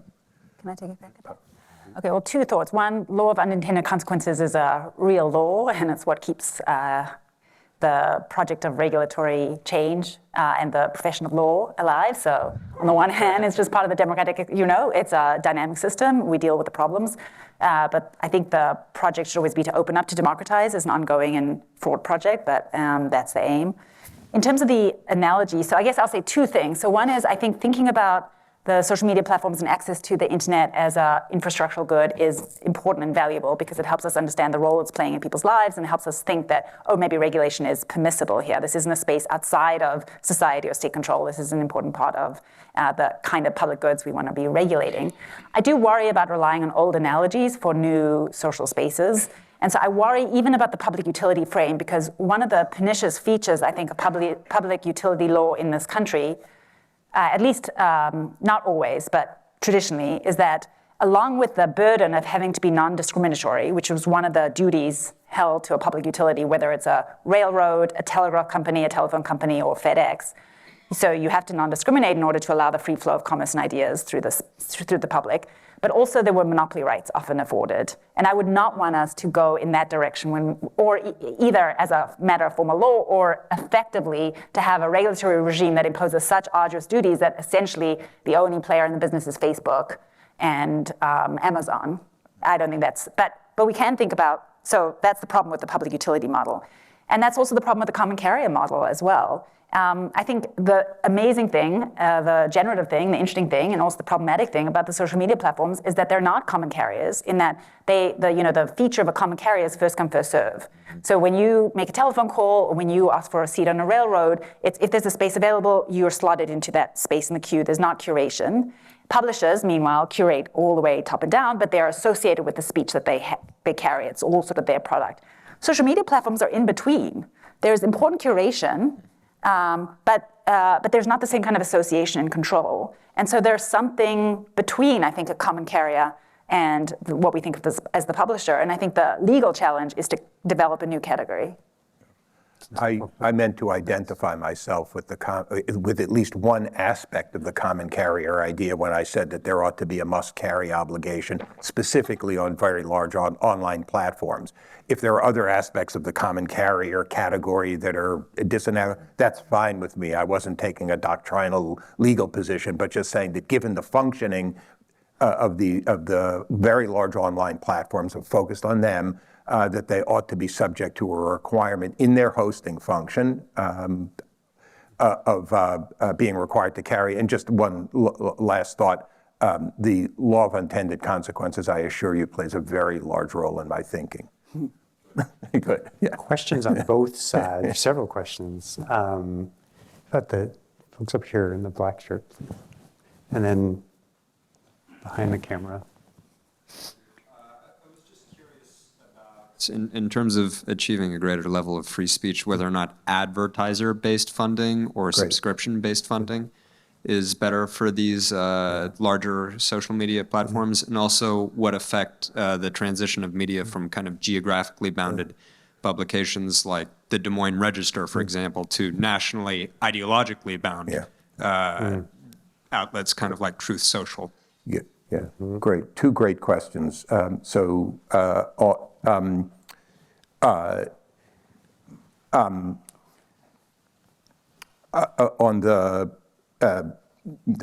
Can I take it back? Okay, well, two thoughts. One, law of unintended consequences is a real law, and it's what keeps the project of regulatory change and the profession of law alive. So on the one hand, it's just part of the democratic, it's a dynamic system. We deal with the problems. But I think the project should always be to open up to democratize as an ongoing and forward project, but that's the aim. In terms of the analogy, so I guess I'll say two things. So one is, I think thinking about the social media platforms and access to the internet as an infrastructural good is important and valuable because it helps us understand the role it's playing in people's lives and helps us think that, maybe regulation is permissible here. This isn't a space outside of society or state control. This is an important part of the kind of public goods we want to be regulating. I do worry about relying on old analogies for new social spaces. And so I worry even about the public utility frame because one of the pernicious features, I think, of public utility law in this country, at least not always, but traditionally, is that along with the burden of having to be non-discriminatory, which was one of the duties held to a public utility, whether it's a railroad, a telegraph company, a telephone company, or FedEx, so you have to non-discriminate in order to allow the free flow of commerce and ideas through the public. But also there were monopoly rights often afforded. And I would not want us to go in that direction either as a matter of formal law or effectively to have a regulatory regime that imposes such arduous duties that essentially the only player in the business is Facebook and Amazon. I don't think but we can think about, so that's the problem with the public utility model. And that's also the problem with the common carrier model as well. I think the amazing thing, the generative thing, the interesting thing, and also the problematic thing about the social media platforms is that they're not common carriers in that the feature of a common carrier is first come, first serve. So when you make a telephone call or when you ask for a seat on a railroad, if there's a space available, you're slotted into that space in the queue. There's not curation. Publishers, meanwhile, curate all the way top and down, but they're associated with the speech that they carry. It's all sort of their product. Social media platforms are in between. There's important curation, but there's not the same kind of association and control. And so there's something between, I think, a common carrier and what we think of as the publisher. And I think the legal challenge is to develop a new category. I meant to identify myself with at least one aspect of the common carrier idea when I said that there ought to be a must-carry obligation, specifically on very large online platforms. If there are other aspects of the common carrier category that are disannounced, that's fine with me. I wasn't taking a doctrinal legal position, but just saying that given the functioning of the very large online platforms and focused on them, that they ought to be subject to a requirement in their hosting function of being required to carry. And just one last thought, the law of unintended consequences, I assure you, plays a very large role in my thinking. Good. Yeah. Questions on both sides, several questions. But the folks up here in the black shirt, and then behind the camera. In terms of achieving a greater level of free speech, whether or not advertiser-based funding or subscription-based funding is better for these larger social media platforms, and also what effect the transition of media from kind of geographically bounded publications like the Des Moines Register, for example, to nationally ideologically bound outlets kind of like Truth Social. Yeah. Great. Two great questions. On the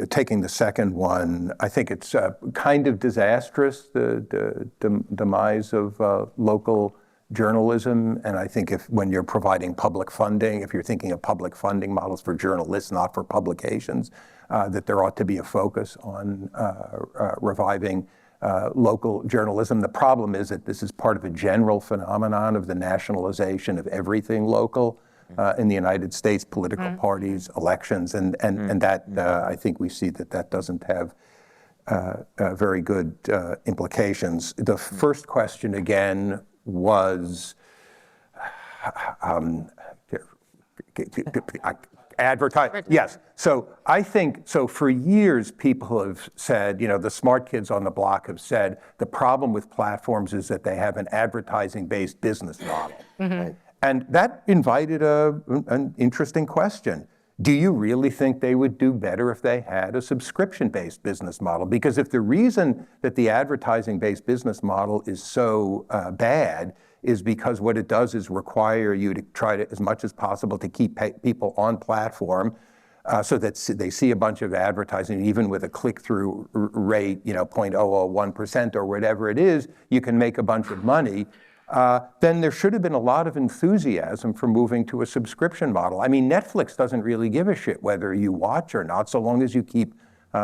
taking the second one, I think it's kind of disastrous, the demise of local journalism. And I think when you're providing public funding, if you're thinking of public funding models for journalists, not for publications, that there ought to be a focus on reviving local journalism. The problem is that this is part of a general phenomenon of the nationalization of everything local. in the United States, political parties, elections, and that I think we see that doesn't have very good implications. The first question again was advertise. Yes. So I think, so for years, people have said, the smart kids on the block have said, the problem with platforms is that they have an advertising-based business model. Right? And that invited an interesting question. Do you really think they would do better if they had a subscription-based business model? Because if the reason that the advertising-based business model is so bad is because what it does is require you to try to, as much as possible, to keep people on platform so that they see a bunch of advertising, even with a click-through rate, 0.001% or whatever it is, you can make a bunch of money. Then there should have been a lot of enthusiasm for moving to a subscription model. I mean, Netflix doesn't really give a shit whether you watch or not, so long as you keep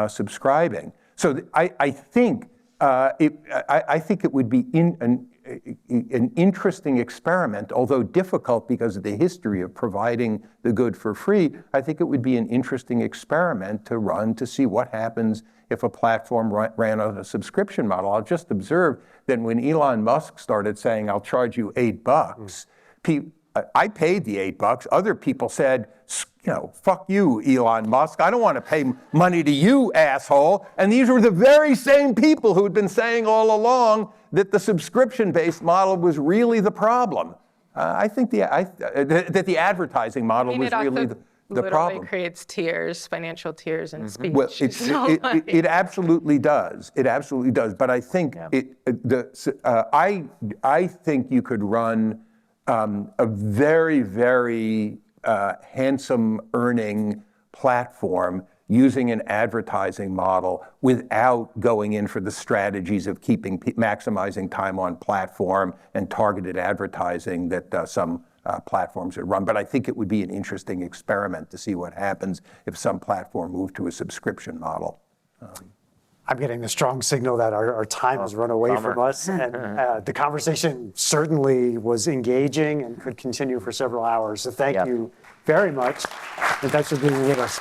subscribing. So I think it would be an interesting experiment, although difficult because of the history of providing the good for free. I think it would be an interesting experiment to run to see what happens if a platform ran on a subscription model. I'll just observe that when Elon Musk started saying, I'll charge you $8, I paid the $8. Other people said, fuck you, Elon Musk. I don't want to pay money to you, asshole. And these were the very same people who had been saying all along that the subscription-based model was really the problem. I think that the advertising model was really the problem. Literally creates tiers, financial tiers in speech. Well, it absolutely does. It absolutely does. But I think I think you could run a very, very handsome earning platform using an advertising model without going in for the strategies of maximizing time on platform and targeted advertising that some platforms would run. But I think it would be an interesting experiment to see what happens if some platform moved to a subscription model. I'm getting the strong signal that our time has run away from us, and the conversation certainly was engaging and could continue for several hours. So thank you very much, and thanks for being with us.